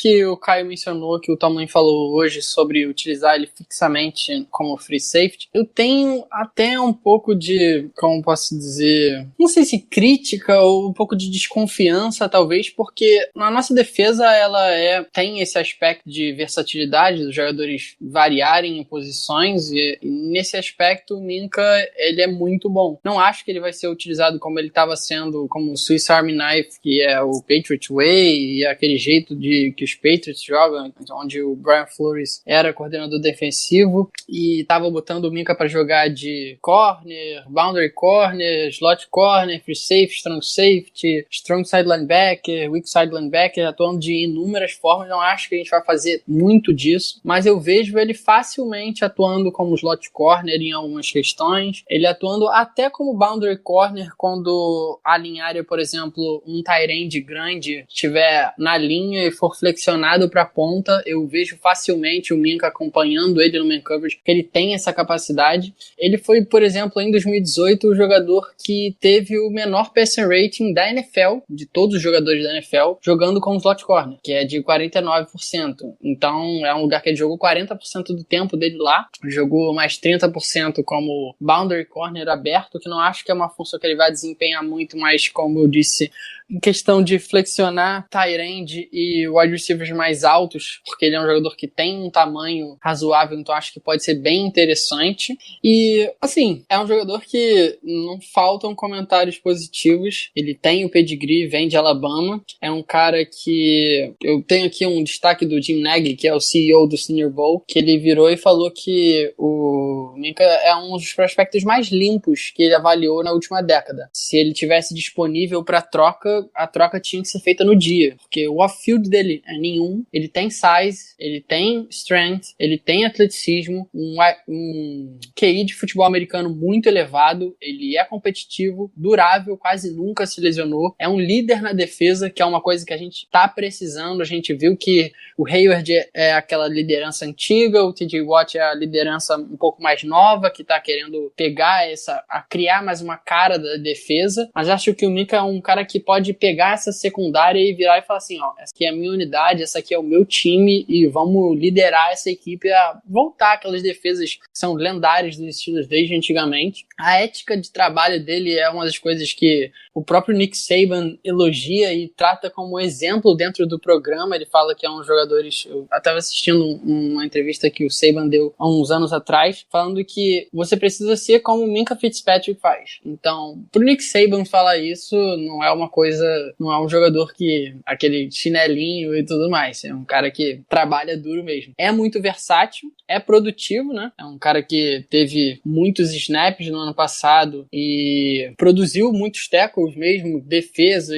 que o Caio mencionou, que o Tomlin falou hoje sobre utilizar ele fixamente como free safety, eu tenho até um pouco de, como posso dizer, não sei se crítica ou um pouco de desconfiança, talvez, porque na nossa defesa ela tem esse aspecto de versatilidade dos jogadores variarem em posições e nesse aspecto o Minkah, ele é muito bom. Não acho que ele vai ser utilizado como ele estava sendo, como o Swiss Army Knife, que é o Patriot Way e aquele jeito de que os Patriots jogam, onde o Brian Flores era coordenador defensivo e tava botando o Minkah para jogar de corner, boundary corner, slot corner, free safety, strong side linebacker, weak side linebacker, atuando de inúmeras formas. Não acho que a gente vai fazer muito disso, mas eu vejo ele facilmente atuando como slot corner em algumas questões, ele atuando até como boundary corner quando a linha área, por exemplo, um tight end grande estiver na linha e for flexionado para a ponta, eu vejo facilmente o Minkah acompanhando ele no man coverage, porque ele tem essa capacidade. Ele foi, por exemplo, em 2018, o jogador que teve o menor passing rating da NFL, de todos os jogadores da NFL, jogando como slot corner, que é de 49%. Então, é um lugar que ele jogou 40% do tempo dele lá, jogou mais 30% como boundary corner aberto, que não acho que é uma função que ele vai desempenhar muito, mas como eu disse, em questão de flexionar tight end e wide receivers mais altos, porque ele é um jogador que tem um tamanho razoável, então acho que pode ser bem interessante. E, assim, é um jogador que não faltam comentários positivos. Ele tem o pedigree, vem de Alabama. É um cara que... Eu tenho aqui um destaque do Jim Nagy, que é o CEO do Senior Bowl, que ele virou e falou que o Minkah é um dos prospectos mais limpos que ele avaliou na última década. Se ele tivesse disponível para troca, a troca tinha que ser feita no dia, porque o off-field dele é nenhum, ele tem size, ele tem strength, ele tem atleticismo, um QI de futebol americano muito elevado, ele é competitivo, durável, quase nunca se lesionou, é um líder na defesa, que é uma coisa que a gente tá precisando. A gente viu que o Hayward é aquela liderança antiga, o TJ Watt é a liderança um pouco mais nova, que tá querendo pegar a criar mais uma cara da defesa, mas acho que o Minkah é um cara que pode pegar essa secundária e virar e falar assim, ó, essa aqui é a minha unidade, essa aqui é o meu time e vamos liderar essa equipe a voltar aquelas defesas que são lendárias dos Steelers desde antigamente. A ética de trabalho dele é uma das coisas que o próprio Nick Saban elogia e trata como exemplo dentro do programa. Ele fala que é um dos jogadores... Eu estava assistindo uma entrevista que o Saban deu há uns anos atrás, falando que você precisa ser como o Minkah Fitzpatrick faz. Então, pro Nick Saban falar isso, não é uma coisa... Não é um jogador que... aquele chinelinho e tudo mais. É um cara que trabalha duro mesmo. É muito versátil, é produtivo, né? É um cara que teve muitos snaps no ano passado e produziu muitos tackles mesmo, defesas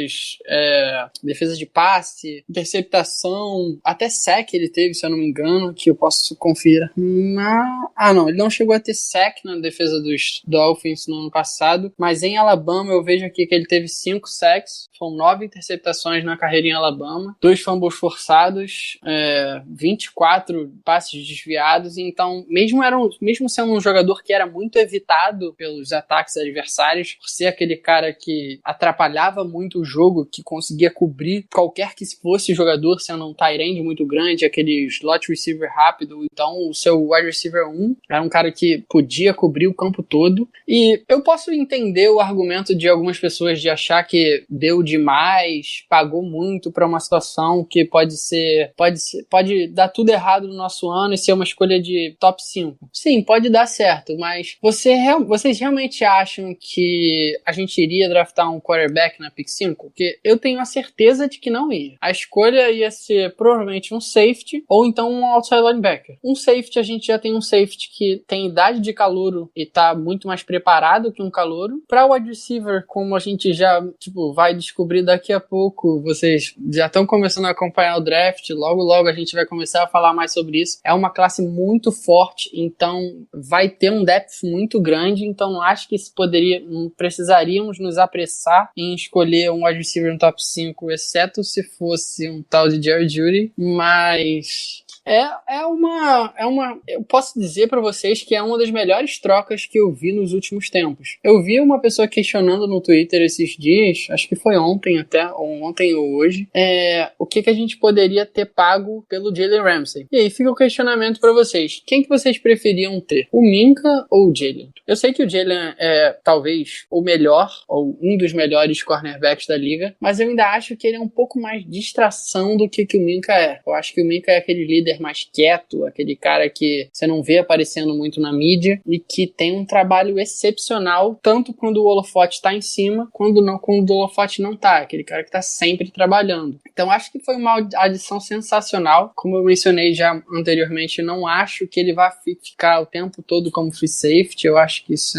de passe, interceptação, até sack ele teve, se eu não me engano, que eu posso conferir. Não, ele não chegou a ter sack na defesa dos Dolphins no ano passado, mas em Alabama eu vejo aqui que ele teve 5 sacks, foram 9 interceptações na carreira em Alabama, 2 fumbles forçados, 24 passes desviados. Então, mesmo sendo um jogador que era muito evitado pelos ataques adversários, por ser aquele cara que que atrapalhava muito o jogo, que conseguia cobrir qualquer que fosse jogador, sendo um tight end muito grande, aquele slot receiver rápido. Então o seu wide receiver 1 era um cara que podia cobrir o campo todo. E eu posso entender o argumento de algumas pessoas de achar que deu demais, pagou muito para uma situação que pode dar tudo errado no nosso ano e ser uma escolha de top 5. Sim, pode dar certo, mas vocês realmente acham que a gente iria draftar um quarterback na pick 5? Porque eu tenho a certeza de que não ia. A escolha ia ser provavelmente um safety ou então um outside linebacker. Um safety, a gente já tem um safety que tem idade de calouro e tá muito mais preparado que um calouro. Para o wide receiver, como a gente já vai descobrir daqui a pouco, vocês já estão começando a acompanhar o draft, logo a gente vai começar a falar mais sobre isso. É uma classe muito forte, então vai ter um depth muito grande, então não acho que não precisaríamos nos apressar em escolher um wide receiver no top 5, exceto se fosse um tal de Jerry Jeudy, mas eu posso dizer pra vocês que é uma das melhores trocas que eu vi nos últimos tempos. Eu vi uma pessoa questionando no Twitter esses dias, acho que foi ontem ou hoje, o que a gente poderia ter pago pelo Jalen Ramsey. E aí fica o questionamento pra vocês. Quem que vocês preferiam ter? O Minkah ou o Jalen? Eu sei que o Jalen é talvez o melhor, ou um dos melhores cornerbacks da liga, mas eu ainda acho que ele é um pouco mais distração do que o Minkah é. Eu acho que o Minkah é aquele líder mais quieto, aquele cara que você não vê aparecendo muito na mídia e que tem um trabalho excepcional, tanto quando o holofote tá em cima, quando o holofote não tá, aquele cara que tá sempre trabalhando. Então acho que foi uma adição sensacional. Como eu mencionei já anteriormente, não acho que ele vai ficar o tempo todo como free safety. Eu acho que isso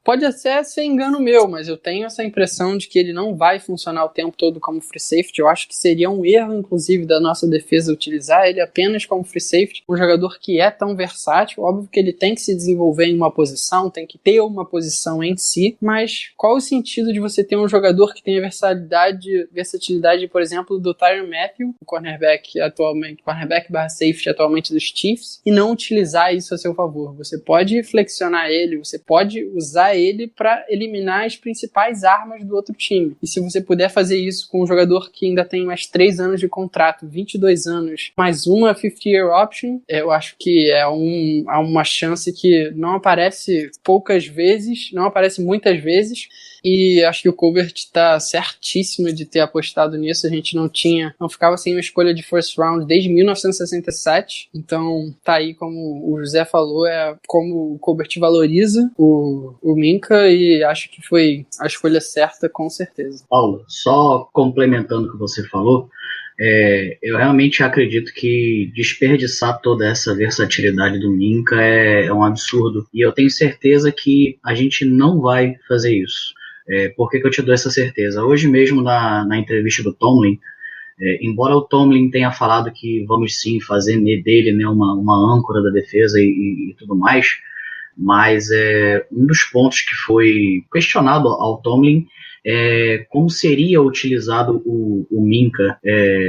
pode até ser engano meu, mas eu tenho essa impressão de que ele não vai funcionar o tempo todo como free safety. Eu acho que seria um erro, inclusive, da nossa defesa utilizar ele apenas como free safety, um jogador que é tão versátil. Óbvio que ele tem que se desenvolver em uma posição, tem que ter uma posição em si, mas qual o sentido de você ter um jogador que tem a versatilidade, por exemplo, do Tyrann Mathieu, o cornerback barra safety atualmente dos Chiefs, e não utilizar isso a seu favor? Você pode flexionar ele, você pode usar ele para eliminar as principais armas do outro time. E se você puder fazer isso com um jogador que ainda tem mais 3 anos de contrato, 22 anos, mais uma 50-year option, eu acho que é uma chance que não aparece poucas vezes, não aparece muitas vezes, e acho que o Colbert tá certíssimo de ter apostado nisso. A gente não ficava sem uma escolha de first round desde 1967, então tá aí, como o José falou, como o Colbert valoriza o Minkah, e acho que foi a escolha certa, com certeza. Paulo, só complementando o que você falou, eu realmente acredito que desperdiçar toda essa versatilidade do Minkah é um absurdo, e eu tenho certeza que a gente não vai fazer isso. Por que eu te dou essa certeza? Hoje mesmo, na entrevista do Tomlin, embora o Tomlin tenha falado que vamos sim fazer dele, né, uma âncora da defesa e tudo mais, mas um dos pontos que foi questionado ao Tomlin é como seria utilizado o Minkah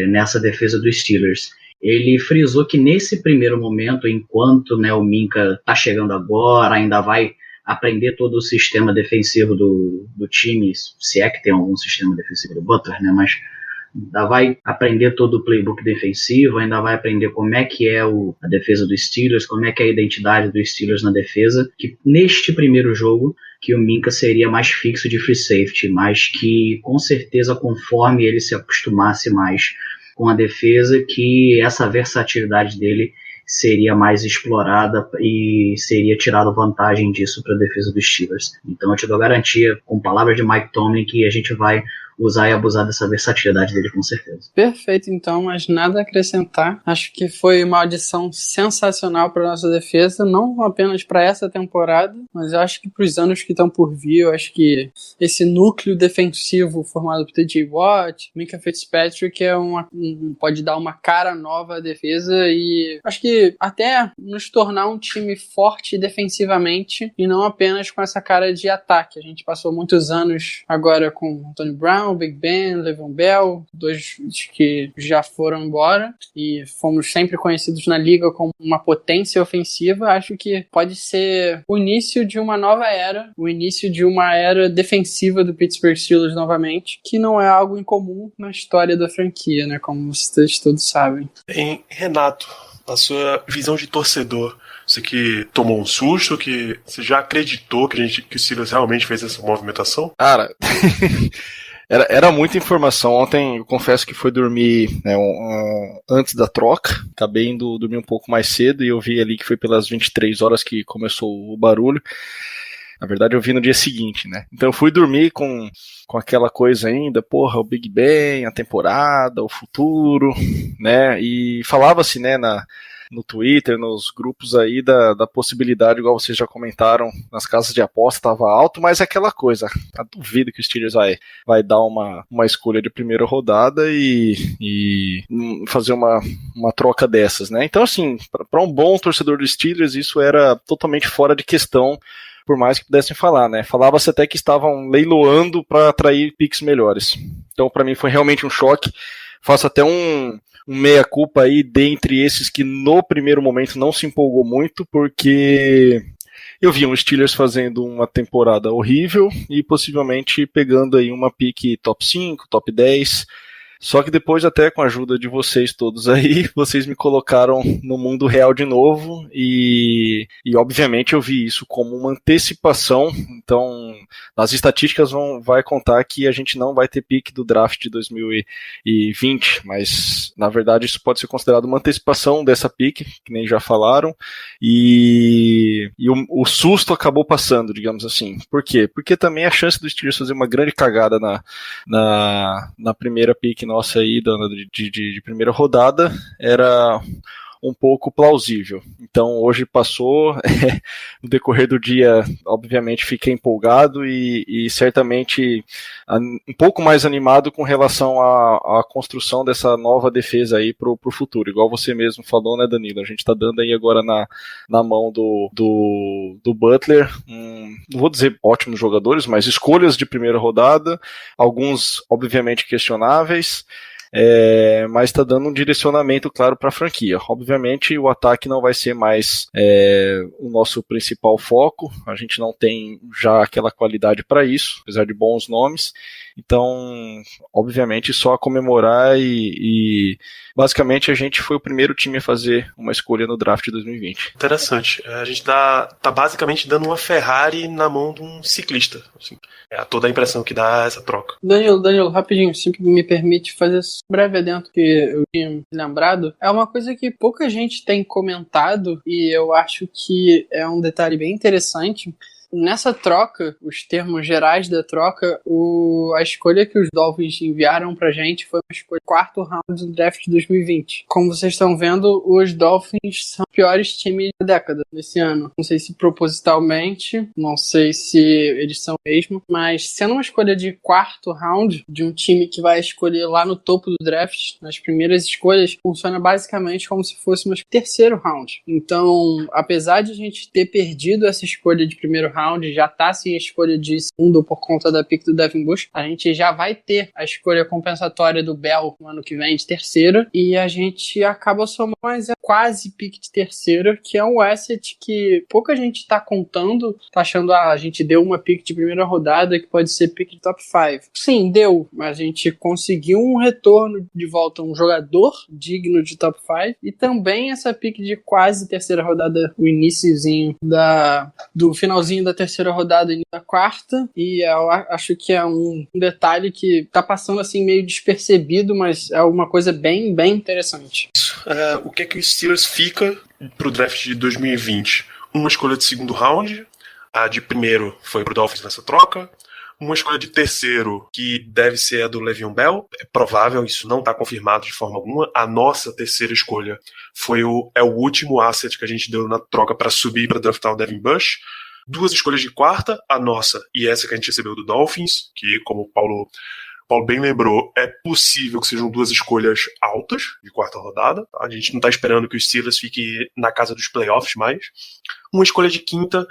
nessa defesa dos Steelers. Ele frisou que nesse primeiro momento, enquanto, né, o Minkah está chegando agora, ainda vai aprender todo o sistema defensivo do time, se é que tem algum sistema defensivo do Butler, né, mas ainda vai aprender todo o playbook defensivo, ainda vai aprender como é que é a defesa dos Steelers, como é que é a identidade dos Steelers na defesa, que neste primeiro jogo, que o Minkah seria mais fixo de free safety, mas que com certeza, conforme ele se acostumasse mais com a defesa, que essa versatilidade dele seria mais explorada e seria tirado vantagem disso para a defesa dos Steelers. Então eu te dou garantia, com palavras de Mike Tomlin, que a gente vai usar e abusar dessa versatilidade dele, com certeza. Perfeito, então, mas nada a acrescentar. Acho que foi uma adição sensacional para nossa defesa, não apenas para essa temporada, mas eu acho que para os anos que estão por vir. Eu acho que esse núcleo defensivo formado por T.J. Watt, Minkah Fitzpatrick pode dar uma cara nova à defesa, e acho que até nos tornar um time forte defensivamente e não apenas com essa cara de ataque. A gente passou muitos anos agora com Antonio Brown, Brown, Big Ben, Le'Veon Bell, dois que já foram embora e fomos sempre conhecidos na liga como uma potência ofensiva. Acho que pode ser o início de uma nova era, o início de uma era defensiva do Pittsburgh Steelers novamente, que não é algo incomum na história da franquia, né? Como vocês todos sabem. Renato, a sua visão de torcedor, você que tomou um susto, que você já acreditou que o Steelers realmente fez essa movimentação? Cara, era muita informação. Ontem eu confesso que fui dormir, né, antes da troca, acabei indo dormir um pouco mais cedo e eu vi ali que foi pelas 23 horas que começou o barulho. Na verdade eu vi no dia seguinte, né? Então eu fui dormir com aquela coisa ainda, porra, o Big Ben, a temporada, o futuro, né? E falava-se, né, no Twitter, nos grupos aí da possibilidade, igual vocês já comentaram, nas casas de aposta estava alto, mas é aquela coisa, eu duvido que o Steelers vai dar uma escolha de primeira rodada e fazer uma troca dessas, né? Então assim, para um bom torcedor do Steelers isso era totalmente fora de questão, por mais que pudessem falar, né? Falava-se até que estavam leiloando para atrair picks melhores. Então, para mim, foi realmente um choque. Faço até um meia-culpa aí dentre esses que no primeiro momento não se empolgou muito, porque eu vi um Steelers fazendo uma temporada horrível e possivelmente pegando aí uma pick top 5, top 10. Só que depois, até com a ajuda de vocês todos aí, vocês me colocaram no mundo real de novo e obviamente eu vi isso como uma antecipação. Então, nas estatísticas vai contar que a gente não vai ter pick do draft de 2020, mas na verdade isso pode ser considerado uma antecipação dessa pick, que nem já falaram, e o susto acabou passando, digamos assim. Por quê? Porque também a chance do Steelers fazer uma grande cagada na primeira pick nossa aí de primeira rodada era um pouco plausível. Então hoje passou, no decorrer do dia, obviamente fiquei empolgado e certamente um pouco mais animado com relação à construção dessa nova defesa aí pro futuro. Igual você mesmo falou, né, Danilo? A gente tá dando aí agora na mão do Butler, não vou dizer ótimos jogadores, mas escolhas de primeira rodada, alguns obviamente questionáveis, mas está dando um direcionamento claro para a franquia. Obviamente o ataque não vai ser mais o nosso principal foco, a gente não tem já aquela qualidade para isso, apesar de bons nomes, então obviamente só a comemorar e basicamente a gente foi o primeiro time a fazer uma escolha no draft de 2020. Interessante, a gente tá basicamente dando uma Ferrari na mão de um ciclista, assim. É toda a impressão que dá essa troca. Danilo, rapidinho, se me permite fazer breve adentro que eu tinha lembrado, é uma coisa que pouca gente tem comentado e eu acho que é um detalhe bem interessante. Nessa troca, os termos gerais da troca, a escolha que os Dolphins enviaram pra gente foi uma escolha quarto round do draft de 2020. Como vocês estão vendo, os Dolphins são os piores times da década nesse ano. Não sei se propositalmente, não sei se eles são mesmo, mas sendo uma escolha de quarto round de um time que vai escolher lá no topo do draft, nas primeiras escolhas, funciona basicamente como se fosse uma terceiro round. Então, apesar de a gente ter perdido essa escolha de primeiro round, já tá sem a escolha de segundo por conta da pick do Devin Bush, a gente já vai ter a escolha compensatória do Bell no ano que vem de terceira, e a gente acaba somando mais quase pick de terceira, que é um asset que pouca gente tá contando, tá achando, a gente deu uma pick de primeira rodada que pode ser pick de top 5. Sim, deu, mas a gente conseguiu um retorno de volta, um jogador digno de top 5, e também essa pick de quase terceira rodada, o iniciozinho do finalzinho da terceira rodada e da quarta, e eu acho que é um detalhe que tá passando assim meio despercebido, mas é uma coisa bem, bem interessante. O que é que o Steelers fica pro draft de 2020? Uma escolha de segundo round, a de primeiro foi pro Dolphins nessa troca, uma escolha de terceiro, que deve ser a do Le'Veon Bell, é provável, isso não está confirmado de forma alguma. A nossa terceira escolha é o último asset que a gente deu na troca para subir para draftar o Devin Bush. 2 escolhas de quarta, a nossa e essa que a gente recebeu do Dolphins, que, como o Paulo bem lembrou, é possível que sejam 2 escolhas altas de quarta rodada. Tá? A gente não está esperando que o Steelers fique na casa dos playoffs mais. Uma escolha de quinta,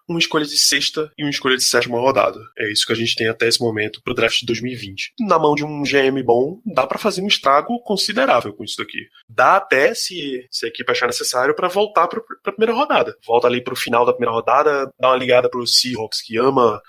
uma escolha de sexta e uma escolha de sétima rodada. É isso que a gente tem até esse momento pro draft de 2020. Na mão de um GM bom, dá pra fazer um estrago considerável com isso daqui. Dá até, se a equipe achar necessário, pra voltar pra primeira rodada. Volta ali pro final da primeira rodada, dá uma ligada pro Seahawks, que ama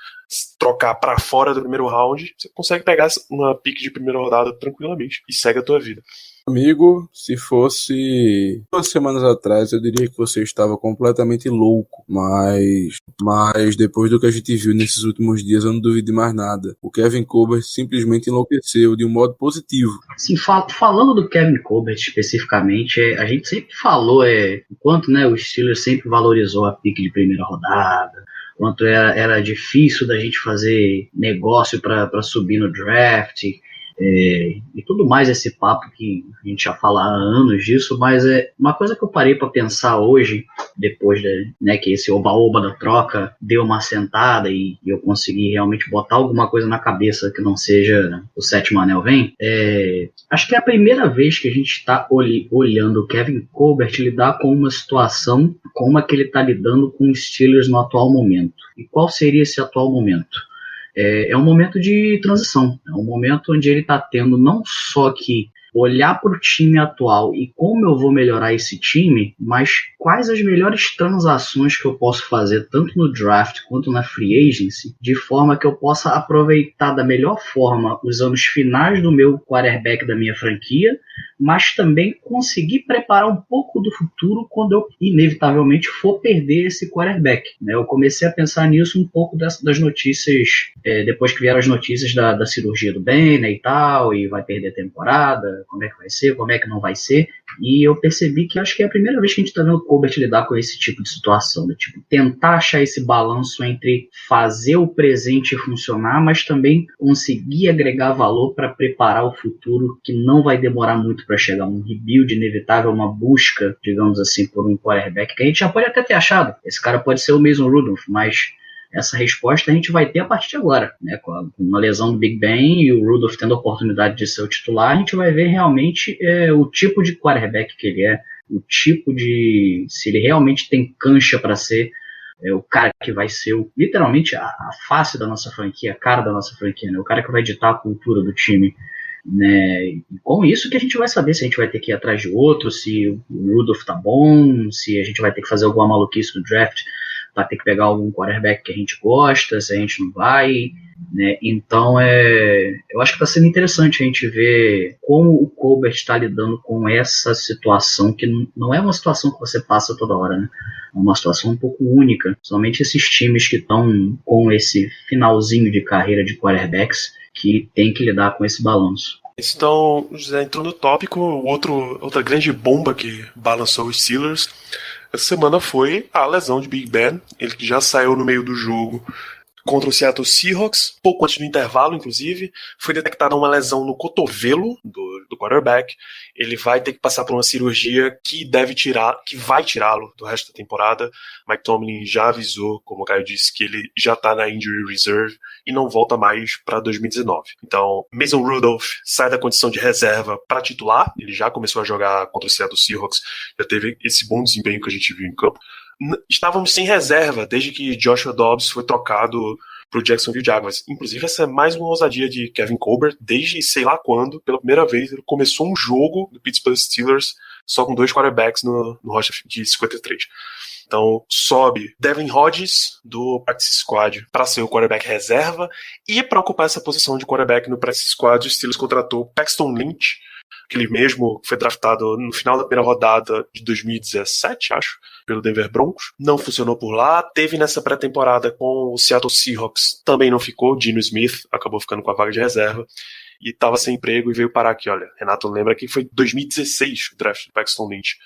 trocar pra fora do primeiro round, você consegue pegar uma pick de primeira rodada tranquilamente e segue a tua vida. Amigo, se fosse 2 semanas atrás, eu diria que você estava completamente louco, mas depois do que a gente viu nesses últimos dias, eu não duvido de mais nada. O Kevin Colbert simplesmente enlouqueceu de um modo positivo. Sim, falando do Kevin Colbert especificamente, a gente sempre falou o quanto, né, o Steelers sempre valorizou a pick de primeira rodada, quanto era difícil da gente fazer negócio para subir no draft, e tudo mais, esse papo que a gente já fala há anos disso, mas é uma coisa que eu parei para pensar hoje, depois que esse oba-oba da troca deu uma assentada e eu consegui realmente botar alguma coisa na cabeça que não seja o sétimo anel vem, acho que é a primeira vez que a gente está olhando o Kevin Colbert lidar com uma situação como a que ele está lidando com os Steelers no atual momento. E qual seria esse atual momento? É um momento de transição, é um momento onde ele está tendo não só que olhar para o time atual e como eu vou melhorar esse time, mas quais as melhores transações que eu posso fazer tanto no draft quanto na free agency, de forma que eu possa aproveitar da melhor forma os anos finais do meu quarterback da minha franquia, mas também conseguir preparar um pouco do futuro quando eu inevitavelmente for perder esse quarterback. Eu comecei a pensar nisso um pouco das notícias, depois que vieram as notícias da cirurgia do Ben, né, e tal, e vai perder a temporada, como é que vai ser, como é que não vai ser, e eu percebi que acho que é a primeira vez que a gente está vendo o Colbert lidar com esse tipo de situação, né? Tipo, tentar achar esse balanço entre fazer o presente funcionar, mas também conseguir agregar valor para preparar o futuro, que não vai demorar muito para chegar, um rebuild inevitável, uma busca, digamos assim, por um quarterback, que a gente já pode até ter achado, esse cara pode ser o Mason Rudolph, mas essa resposta a gente vai ter a partir de agora, né? Com uma lesão do Big Ben e o Rudolph tendo a oportunidade de ser o titular, a gente vai ver realmente o tipo de quarterback que ele é, o tipo de... se ele realmente tem cancha para ser o cara que vai ser literalmente a face da nossa franquia, a cara da nossa franquia, né? O cara que vai ditar a cultura do time, né? E com isso que a gente vai saber se a gente vai ter que ir atrás de outro, se o Rudolph tá bom, se a gente vai ter que fazer alguma maluquice no draft, vai ter que pegar algum quarterback que a gente gosta, se a gente não vai, né? Então eu acho que está sendo interessante a gente ver como o Colbert está lidando com essa situação, que não é uma situação que você passa toda hora, né? É uma situação um pouco única. Somente esses times que estão com esse finalzinho de carreira de quarterbacks que tem que lidar com esse balanço. Então, José, entrou no tópico, outra grande bomba que balançou os Steelers essa semana foi a lesão de Big Ben, ele que já saiu no meio do jogo contra o Seattle Seahawks, pouco antes do intervalo, inclusive, foi detectada uma lesão no cotovelo do quarterback. Ele vai ter que passar por uma cirurgia que vai tirá-lo do resto da temporada. Mike Tomlin já avisou, como o Caio disse, que ele já está na injury reserve e não volta mais para 2019. Então, Mason Rudolph sai da condição de reserva para titular. Ele já começou a jogar contra o Seattle Seahawks, já teve esse bom desempenho que a gente viu em campo. Estávamos sem reserva desde que Joshua Dobbs foi trocado para o Jacksonville Jaguars. Inclusive, essa é mais uma ousadia de Kevin Colbert, desde sei lá quando, pela primeira vez, ele começou um jogo do Pittsburgh Steelers só com 2 quarterbacks no roster de 53. Então, sobe Devin Hodges do Practice Squad para ser o quarterback reserva, e para ocupar essa posição de quarterback no Practice Squad, o Steelers contratou Paxton Lynch, aquele mesmo que foi draftado no final da primeira rodada de 2017, acho, pelo Denver Broncos. Não funcionou por lá. Teve nessa pré-temporada com o Seattle Seahawks, também não ficou. Geno Smith acabou ficando com a vaga de reserva e estava sem emprego e veio parar aqui. Olha, Renato lembra que foi 2016 o draft do Paxton Lynch.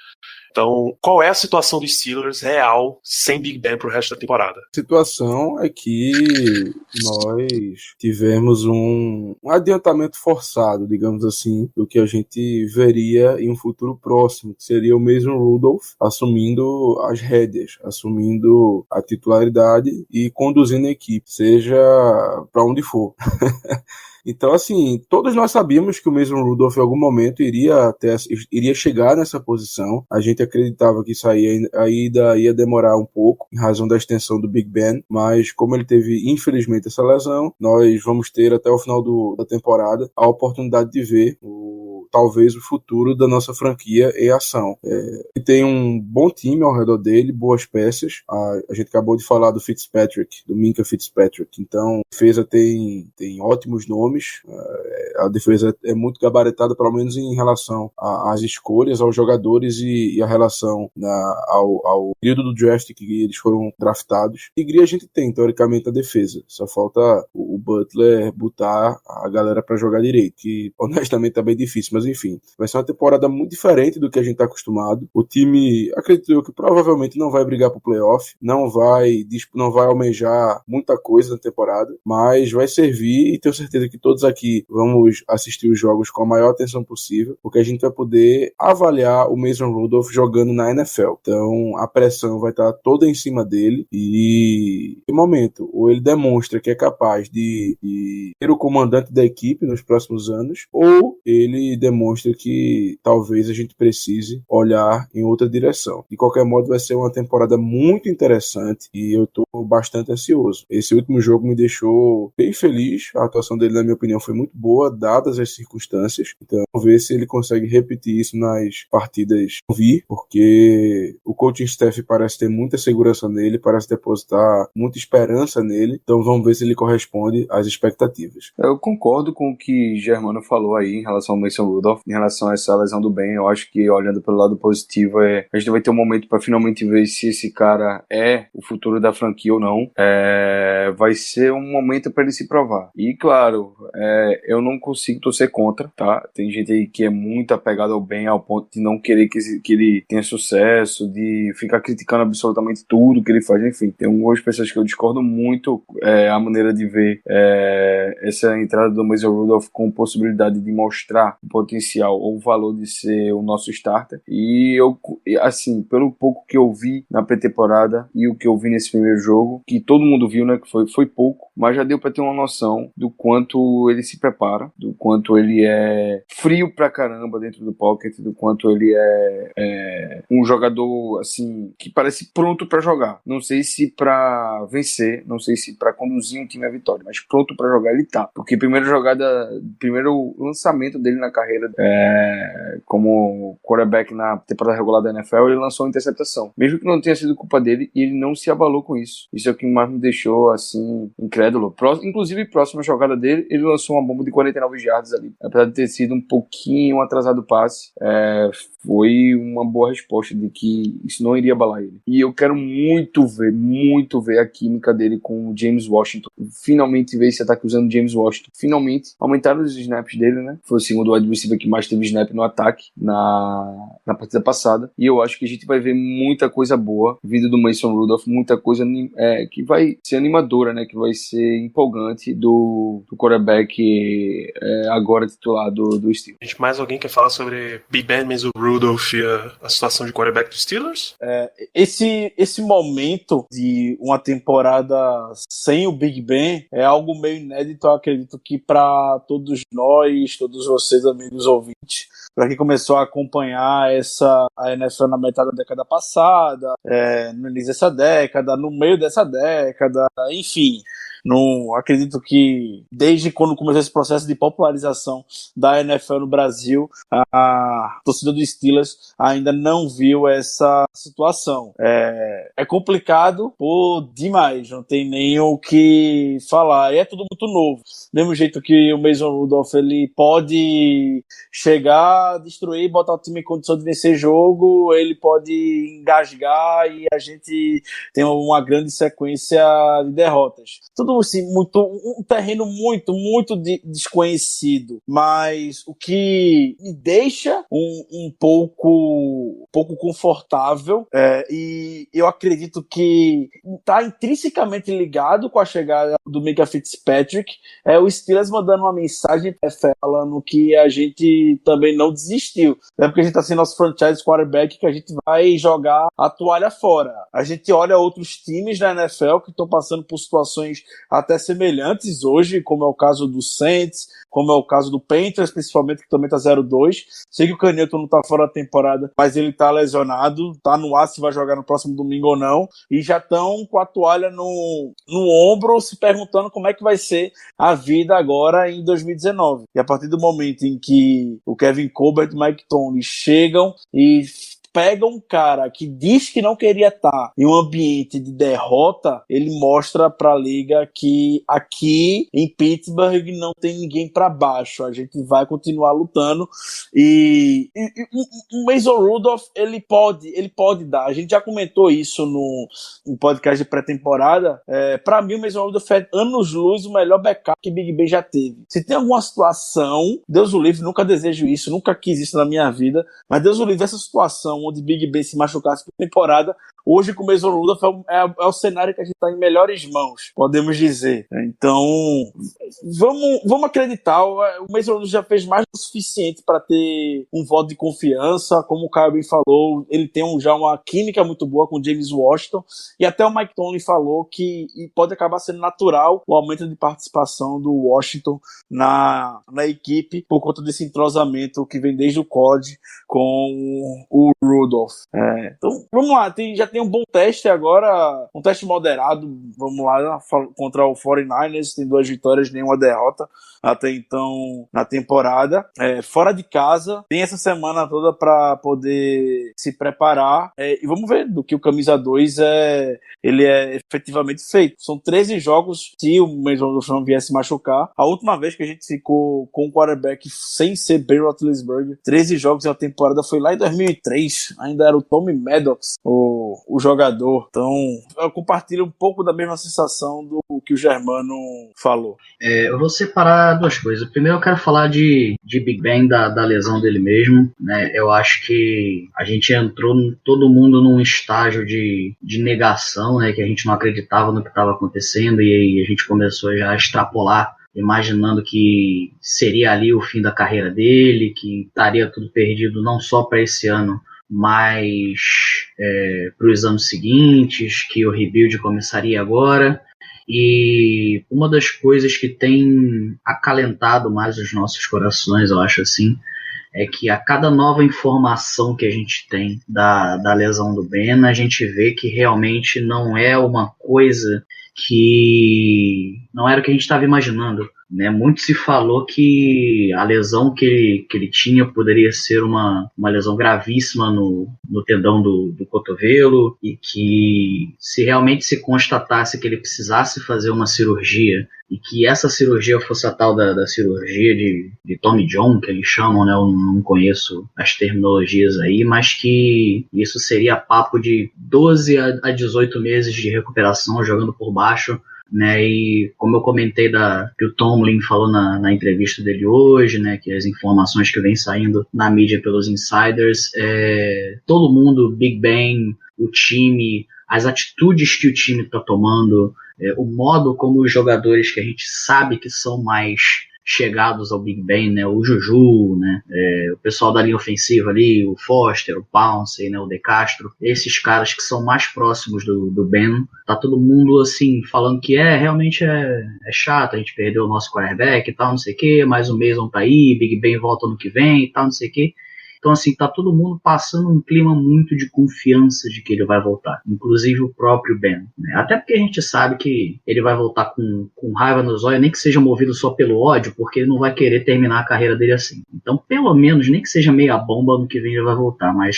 Então, qual é a situação dos Steelers real sem Big Ben pro resto da temporada? A situação é que nós tivemos um adiantamento forçado, digamos assim, do que a gente veria em um futuro próximo, que seria o Mason Rudolph assumindo as rédeas, assumindo a titularidade e conduzindo a equipe, seja para onde for. Então, assim, todos nós sabíamos que o Mason Rudolph em algum momento iria chegar nessa posição. A gente acreditava que isso aí ainda ia demorar um pouco, em razão da extensão do Big Ben, mas como ele teve, infelizmente, essa lesão, nós vamos ter até o final da temporada a oportunidade de ver talvez o futuro da nossa franquia em ação. E tem um bom time ao redor dele, boas peças. A gente acabou de falar do Fitzpatrick, do Minkah Fitzpatrick. Então, a defesa tem ótimos nomes. A defesa é muito gabaritada, pelo menos em relação às escolhas, aos jogadores e a relação ao período do draft que eles foram draftados. E a gente tem, teoricamente, a defesa. Só falta o Butler botar a galera pra jogar direito, que honestamente tá bem difícil, mas enfim, vai ser uma temporada muito diferente do que a gente tá acostumado. O time, acredito eu, que provavelmente não vai brigar pro playoff, não vai almejar muita coisa na temporada, mas vai servir, e tenho certeza que todos aqui vamos assistir os jogos com a maior atenção possível, porque a gente vai poder avaliar o Mason Rudolph jogando na NFL. Então a pressão vai estar toda em cima dele, e no momento, ou ele demonstra que é capaz de ser o comandante da equipe nos próximos anos, ou ele demonstra que talvez a gente precise olhar em outra direção. De qualquer modo, vai ser uma temporada muito interessante e eu estou bastante ansioso. Esse último jogo me deixou bem feliz. A atuação dele, na minha opinião, foi muito boa, dadas as circunstâncias. Então, vamos ver se ele consegue repetir isso nas partidas que vir, porque o coaching staff parece ter muita segurança nele, parece depositar muita esperança nele. Então, vamos ver se ele corresponde às expectativas. Eu concordo com o que Germano falou aí em relação ao Mason Rudolph, em relação a essa lesão do Ben. Eu acho que, olhando pelo lado positivo, a gente vai ter um momento para finalmente ver se esse cara é o futuro da franquia ou não. Vai ser um momento para ele se provar. E, claro, eu não consigo torcer contra, tá? Tem gente aí que é muito apegada ao Ben ao ponto de não querer que ele tenha sucesso, de ficar criticando absolutamente tudo que ele faz. Enfim, tem algumas pessoas que eu discordo muito a maneira de ver essa entrada do Mason Rudolph com possibilidade de mostrar o potencial ou o valor de ser o nosso starter. E eu, assim, pelo pouco que eu vi na pré-temporada e o que eu vi nesse primeiro jogo, que todo mundo viu, né, que foi pouco, mas já deu pra ter uma noção do quanto ele se prepara, do quanto ele é frio pra caramba dentro do pocket, do quanto ele é um jogador, assim, que parece pronto pra jogar. Não sei se pra vencer, não sei se pra conduzir um time à vitória, mas pronto pra jogar ele tá. Porque primeiro lançamento dele na carreira como quarterback na temporada regular da NFL, ele lançou uma interceptação. Mesmo que não tenha sido culpa dele, e ele não se abalou com isso. Isso é o que mais me deixou, assim, incrédulo. Inclusive, próxima jogada dele, ele lançou uma bomba de 49 jardas ali. Apesar de ter sido um pouquinho atrasado o passe, foi uma boa resposta de que isso não iria abalar ele. E eu quero muito ver a química dele com o James Washington. Finalmente ver esse ataque usando o James Washington. Finalmente aumentaram os snaps dele, né? Foi o segundo wide receiver que mais teve snap no ataque na partida passada. E eu acho que a gente vai ver muita coisa boa vindo do Mason Rudolph, muita coisa que vai ser animadora, né? Que vai ser empolgante do quarterback agora titular do Steelers. Gente, mais alguém quer falar sobre Big Ben, Mason Rudolph e a situação de quarterback dos Steelers? Esse momento de uma temporada sem o Big Ben é algo meio inédito. Eu acredito que para todos nós, todos vocês, amigos ouvintes, para quem começou a acompanhar a NFL na metade da década passada, no início dessa década, no meio dessa década, enfim. Não acredito que desde quando começou esse processo de popularização da NFL no Brasil, a torcida dos Steelers ainda não viu essa situação. É complicado por demais, não tem nem o que falar. E é tudo muito novo. Do mesmo jeito que o Mason Rudolph ele pode chegar, destruir, botar o time em condição de vencer jogo, ele pode engasgar e a gente tem uma grande sequência de derrotas. Tudo assim, um terreno muito desconhecido, mas o que me deixa um pouco confortável, e eu acredito que está intrinsecamente ligado com a chegada do Minkah Fitzpatrick, o Steelers mandando uma mensagem falando que a gente também não desistiu, porque a gente está sem nosso franchise quarterback, que a gente vai jogar a toalha fora. A gente olha outros times da NFL que estão passando por situações até semelhantes hoje, como é o caso do Saints, como é o caso do Panthers, principalmente, que também tá 0-2. Sei que o Canhoto não tá fora da temporada, mas ele tá lesionado, tá no ar se vai jogar no próximo domingo ou não, e já estão com a toalha no ombro, se perguntando como é que vai ser a vida agora em 2019. E a partir do momento em que o Kevin Colbert e o Mike Tomlin chegam e pega um cara que diz que não queria estar em um ambiente de derrota, ele mostra pra liga que aqui em Pittsburgh não tem ninguém pra baixo, a gente vai continuar lutando, e o Mason Rudolph, ele pode dar, a gente já comentou isso no podcast de pré-temporada, pra mim o Mason Rudolph é anos-luz o melhor backup que Big Ben já teve. Se tem alguma situação, Deus o livre, nunca desejo isso, nunca quis isso na minha vida, mas Deus o livre, essa situação onde Big Ben se machucasse por temporada, hoje com o Mason Rudolph é o cenário que a gente está em melhores mãos, podemos dizer. Então, vamos acreditar, o Mason Rudolph já fez mais do suficiente para ter um voto de confiança, como o Caio bem falou, ele tem já uma química muito boa com o James Washington, e até o Mike Tomlin falou que pode acabar sendo natural o aumento de participação do Washington na equipe, por conta desse entrosamento que vem desde o college com o Rudolph. Então, vamos lá, já tem um bom teste agora, um teste moderado, vamos lá, contra o 49ers, tem 2 vitórias, nenhuma derrota até então na temporada, fora de casa, tem essa semana toda para poder se preparar, e vamos ver do que o camisa 2 ele é efetivamente feito. São 13 jogos, se o Mason Rudolph não viesse machucar. A última vez que a gente ficou com o quarterback sem ser Ben Roethlisberger, 13 jogos na temporada, foi lá em 2003, ainda era o Tommy Maddox, o jogador. Então, eu compartilho um pouco da mesma sensação do que o Germano falou. Eu vou separar 2 coisas. Primeiro eu quero falar de Big Ben, da lesão dele mesmo, né? Eu acho que a gente entrou todo mundo num estágio de negação, né? Que a gente não acreditava no que estava acontecendo, e aí a gente começou já a extrapolar, imaginando que seria ali o fim da carreira dele, que estaria tudo perdido não só para esse ano, mas para os anos seguintes, que o rebuild começaria agora. E uma das coisas que tem acalentado mais os nossos corações, eu acho assim, é que a cada nova informação que a gente tem da lesão do Ben, a gente vê que realmente não é uma coisa que não era o que a gente estava imaginando, né? Muito se falou que a lesão que ele tinha poderia ser uma lesão gravíssima no tendão do cotovelo, e que se realmente se constatasse que ele precisasse fazer uma cirurgia, e que essa cirurgia fosse a tal da cirurgia de Tommy John, que eles chamam, né? Eu não conheço as terminologias aí, mas que isso seria papo de 12 a 18 meses de recuperação jogando por baixo, né? E como eu comentei que o Tomlin falou na entrevista dele hoje, né, que as informações que vêm saindo na mídia pelos insiders, todo mundo, Big Ben, o time, as atitudes que o time está tomando, o modo como os jogadores que a gente sabe que são mais chegados ao Big Ben, né, o Juju, né, o pessoal da linha ofensiva ali, o Foster, o Pouncey, né, o De Castro, esses caras que são mais próximos do Ben, tá todo mundo assim falando que realmente é chato, a gente perdeu o nosso quarterback e tal, não sei o que, mas o Mason tá aí, Big Ben volta no que vem e tal, não sei o que. Então, assim, tá todo mundo passando um clima muito de confiança de que ele vai voltar, inclusive o próprio Ben, né? Até porque a gente sabe que ele vai voltar com raiva nos olhos, nem que seja movido só pelo ódio, porque ele não vai querer terminar a carreira dele assim. Então, pelo menos, nem que seja meia bomba, no que vem ele vai voltar, mas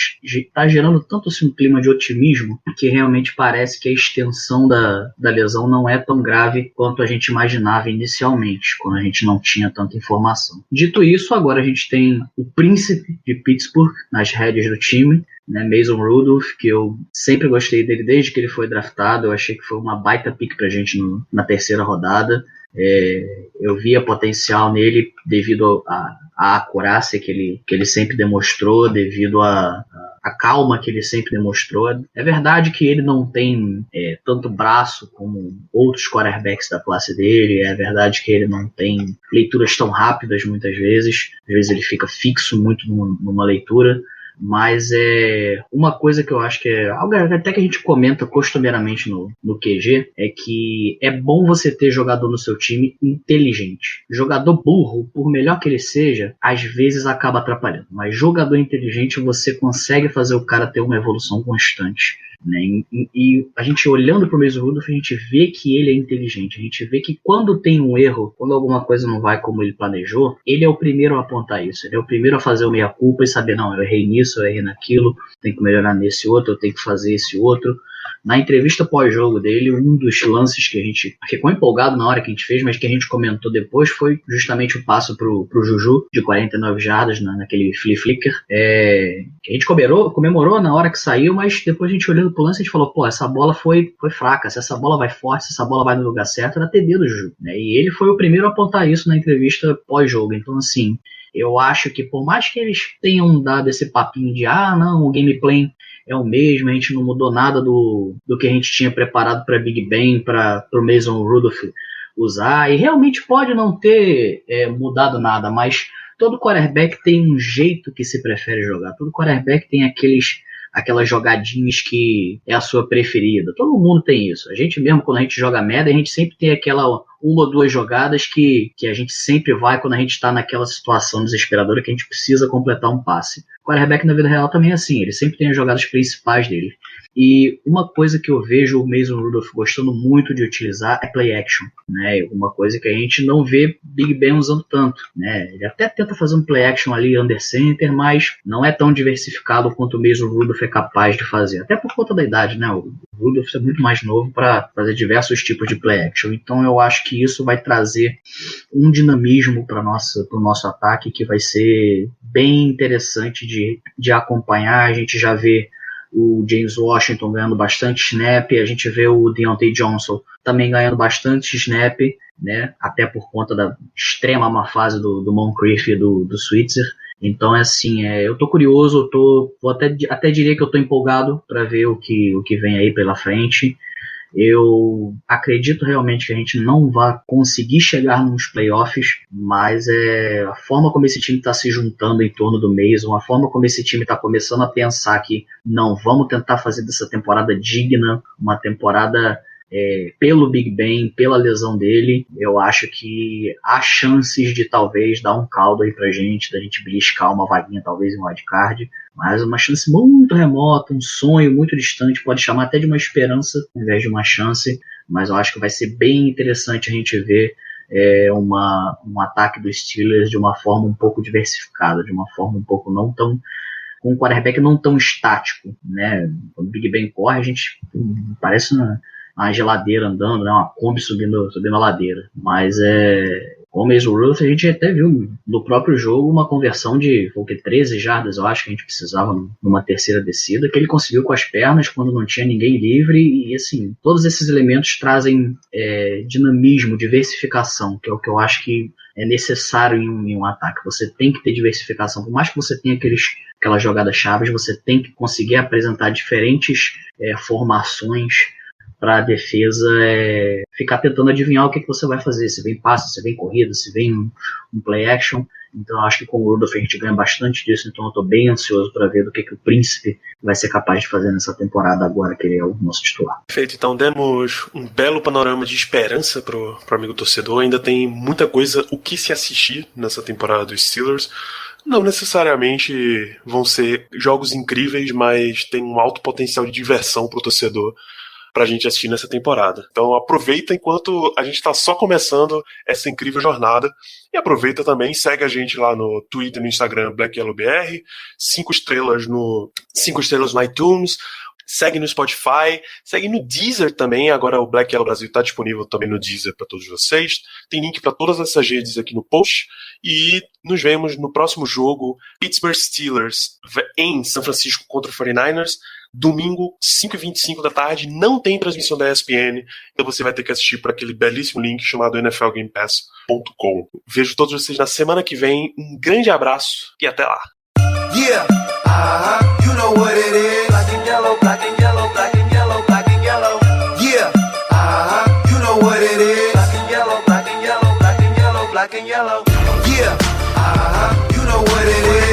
tá gerando tanto assim um clima de otimismo que realmente parece que a extensão da lesão não é tão grave quanto a gente imaginava inicialmente, quando a gente não tinha tanta informação. Dito isso, agora a gente tem o príncipe de Pittsburgh nas rédeas do time, né, Mason Rudolph, que eu sempre gostei dele desde que ele foi draftado. Eu achei que foi uma baita pick pra gente na 3ª rodada. Eu via potencial nele devido à acurácia que ele sempre demonstrou, devido à calma que ele sempre demonstrou. É verdade que ele não tem tanto braço como outros quarterbacks da classe dele, é verdade que ele não tem leituras tão rápidas muitas vezes, às vezes ele fica fixo muito numa leitura, Mas é uma coisa que eu acho que é algo até que a gente comenta costumeiramente no QG, é que é bom você ter jogador no seu time inteligente. Jogador burro, por melhor que ele seja, às vezes acaba atrapalhando. Mas jogador inteligente, você consegue fazer o cara ter uma evolução constante. Né? E a gente olhando pro Mason Rudolph, a gente vê que ele é inteligente, a gente vê que quando tem um erro, quando alguma coisa não vai como ele planejou, ele é o primeiro a apontar isso, ele é o primeiro a fazer o meia-culpa e saber, não, eu errei nisso, eu errei naquilo, tenho que melhorar nesse outro, eu tenho que fazer esse outro. Na entrevista pós-jogo dele, um dos lances que a gente ficou empolgado na hora que a gente fez, mas que a gente comentou depois, foi justamente o passo pro Juju, de 49 jardas, naquele flea flicker, que a gente comemorou na hora que saiu, mas depois a gente olhando pro lance, a gente falou, pô, essa bola foi fraca, se essa bola vai forte, se essa bola vai no lugar certo, era TD do Juju, né? E ele foi o primeiro a apontar isso na entrevista pós-jogo. Então, assim, eu acho que por mais que eles tenham dado esse papinho de, não, o gameplay é o mesmo, a gente não mudou nada do que a gente tinha preparado para Big Ben, para o Mason Rudolph usar, e realmente pode não ter mudado nada, mas todo quarterback tem um jeito que se prefere jogar, todo quarterback tem aquelas jogadinhas que é a sua preferida, todo mundo tem isso, a gente mesmo quando a gente joga Madden, a gente sempre tem aquela uma ou duas jogadas que a gente sempre vai quando a gente está naquela situação desesperadora que a gente precisa completar um passe. O quarterback na vida real também é assim, ele sempre tem as jogadas principais dele. E uma coisa que eu vejo o Mason Rudolph gostando muito de utilizar é play action, né? Uma coisa que a gente não vê Big Ben usando tanto, né? Ele até tenta fazer um play action ali under center, mas não é tão diversificado quanto o Mason Rudolph é capaz de fazer, até por conta da idade, né? O Rudolph é muito mais novo para fazer diversos tipos de play action, então eu acho que isso vai trazer um dinamismo para o nosso ataque que vai ser bem interessante de acompanhar. A gente já vê o James Washington ganhando bastante snap, a gente vê o Deontay Johnson também ganhando bastante snap, né? Até por conta da extrema má fase do Moncrief e do Switzer. Então é assim, eu tô curioso, vou até diria que eu tô empolgado para ver o que vem aí pela frente. Eu acredito realmente que a gente não vai conseguir chegar nos playoffs, mas a forma como esse time está se juntando em torno do Mason, a forma como esse time está começando a pensar que não, vamos tentar fazer dessa temporada digna, uma temporada pelo Big Ben, pela lesão dele, eu acho que há chances de talvez dar um caldo aí pra gente, da gente beliscar uma vaguinha talvez em wildcard, mas uma chance muito remota, um sonho muito distante, pode chamar até de uma esperança ao invés de uma chance, mas eu acho que vai ser bem interessante a gente ver um ataque dos Steelers de uma forma um pouco diversificada, de uma forma um pouco não tão com um quarterback não tão estático, né? Quando o Big Ben corre, a gente parece uma geladeira andando, né? Uma Kombi subindo a ladeira, mas com o Mason Rudolph a gente até viu no próprio jogo uma conversão de 13 jardas, eu acho que a gente precisava numa terceira descida, que ele conseguiu com as pernas quando não tinha ninguém livre, e assim, todos esses elementos trazem dinamismo, diversificação, que é o que eu acho que é necessário em um ataque. Você tem que ter diversificação, por mais que você tenha aquelas jogadas chaves, você tem que conseguir apresentar diferentes formações para a defesa ficar tentando adivinhar o que você vai fazer, se vem passe, se vem corrida, se vem um play action. Então eu acho que com o Rudolph a gente ganha bastante disso, então eu estou bem ansioso para ver do que o Príncipe vai ser capaz de fazer nessa temporada agora que ele é o nosso titular. Perfeito, então demos um belo panorama de esperança pro amigo torcedor, ainda tem muita coisa o que se assistir nessa temporada dos Steelers. Não necessariamente vão ser jogos incríveis, mas tem um alto potencial de diversão pro torcedor pra gente assistir nessa temporada. Então aproveita enquanto a gente tá só começando essa incrível jornada, e aproveita também, segue a gente lá no Twitter, no Instagram, BlackYellowBR, 5 estrelas no iTunes, segue no Spotify, segue no Deezer também, agora o Black Yellow Brasil tá disponível também no Deezer para todos vocês, tem link para todas essas redes aqui no post, e nos vemos no próximo jogo, Pittsburgh Steelers em São Francisco contra o 49ers, domingo, 5h25 da tarde, não tem transmissão da ESPN, então você vai ter que assistir por aquele belíssimo link chamado nflgamepass.com. Vejo todos vocês na semana que vem, um grande abraço e até lá. Yeah, you know what it is. Black and yellow, black and yellow, black and yellow, black and yellow. Yeah, you know what it is. Black and yellow, black and yellow, black and yellow, black and yellow. Yeah, you know what it is.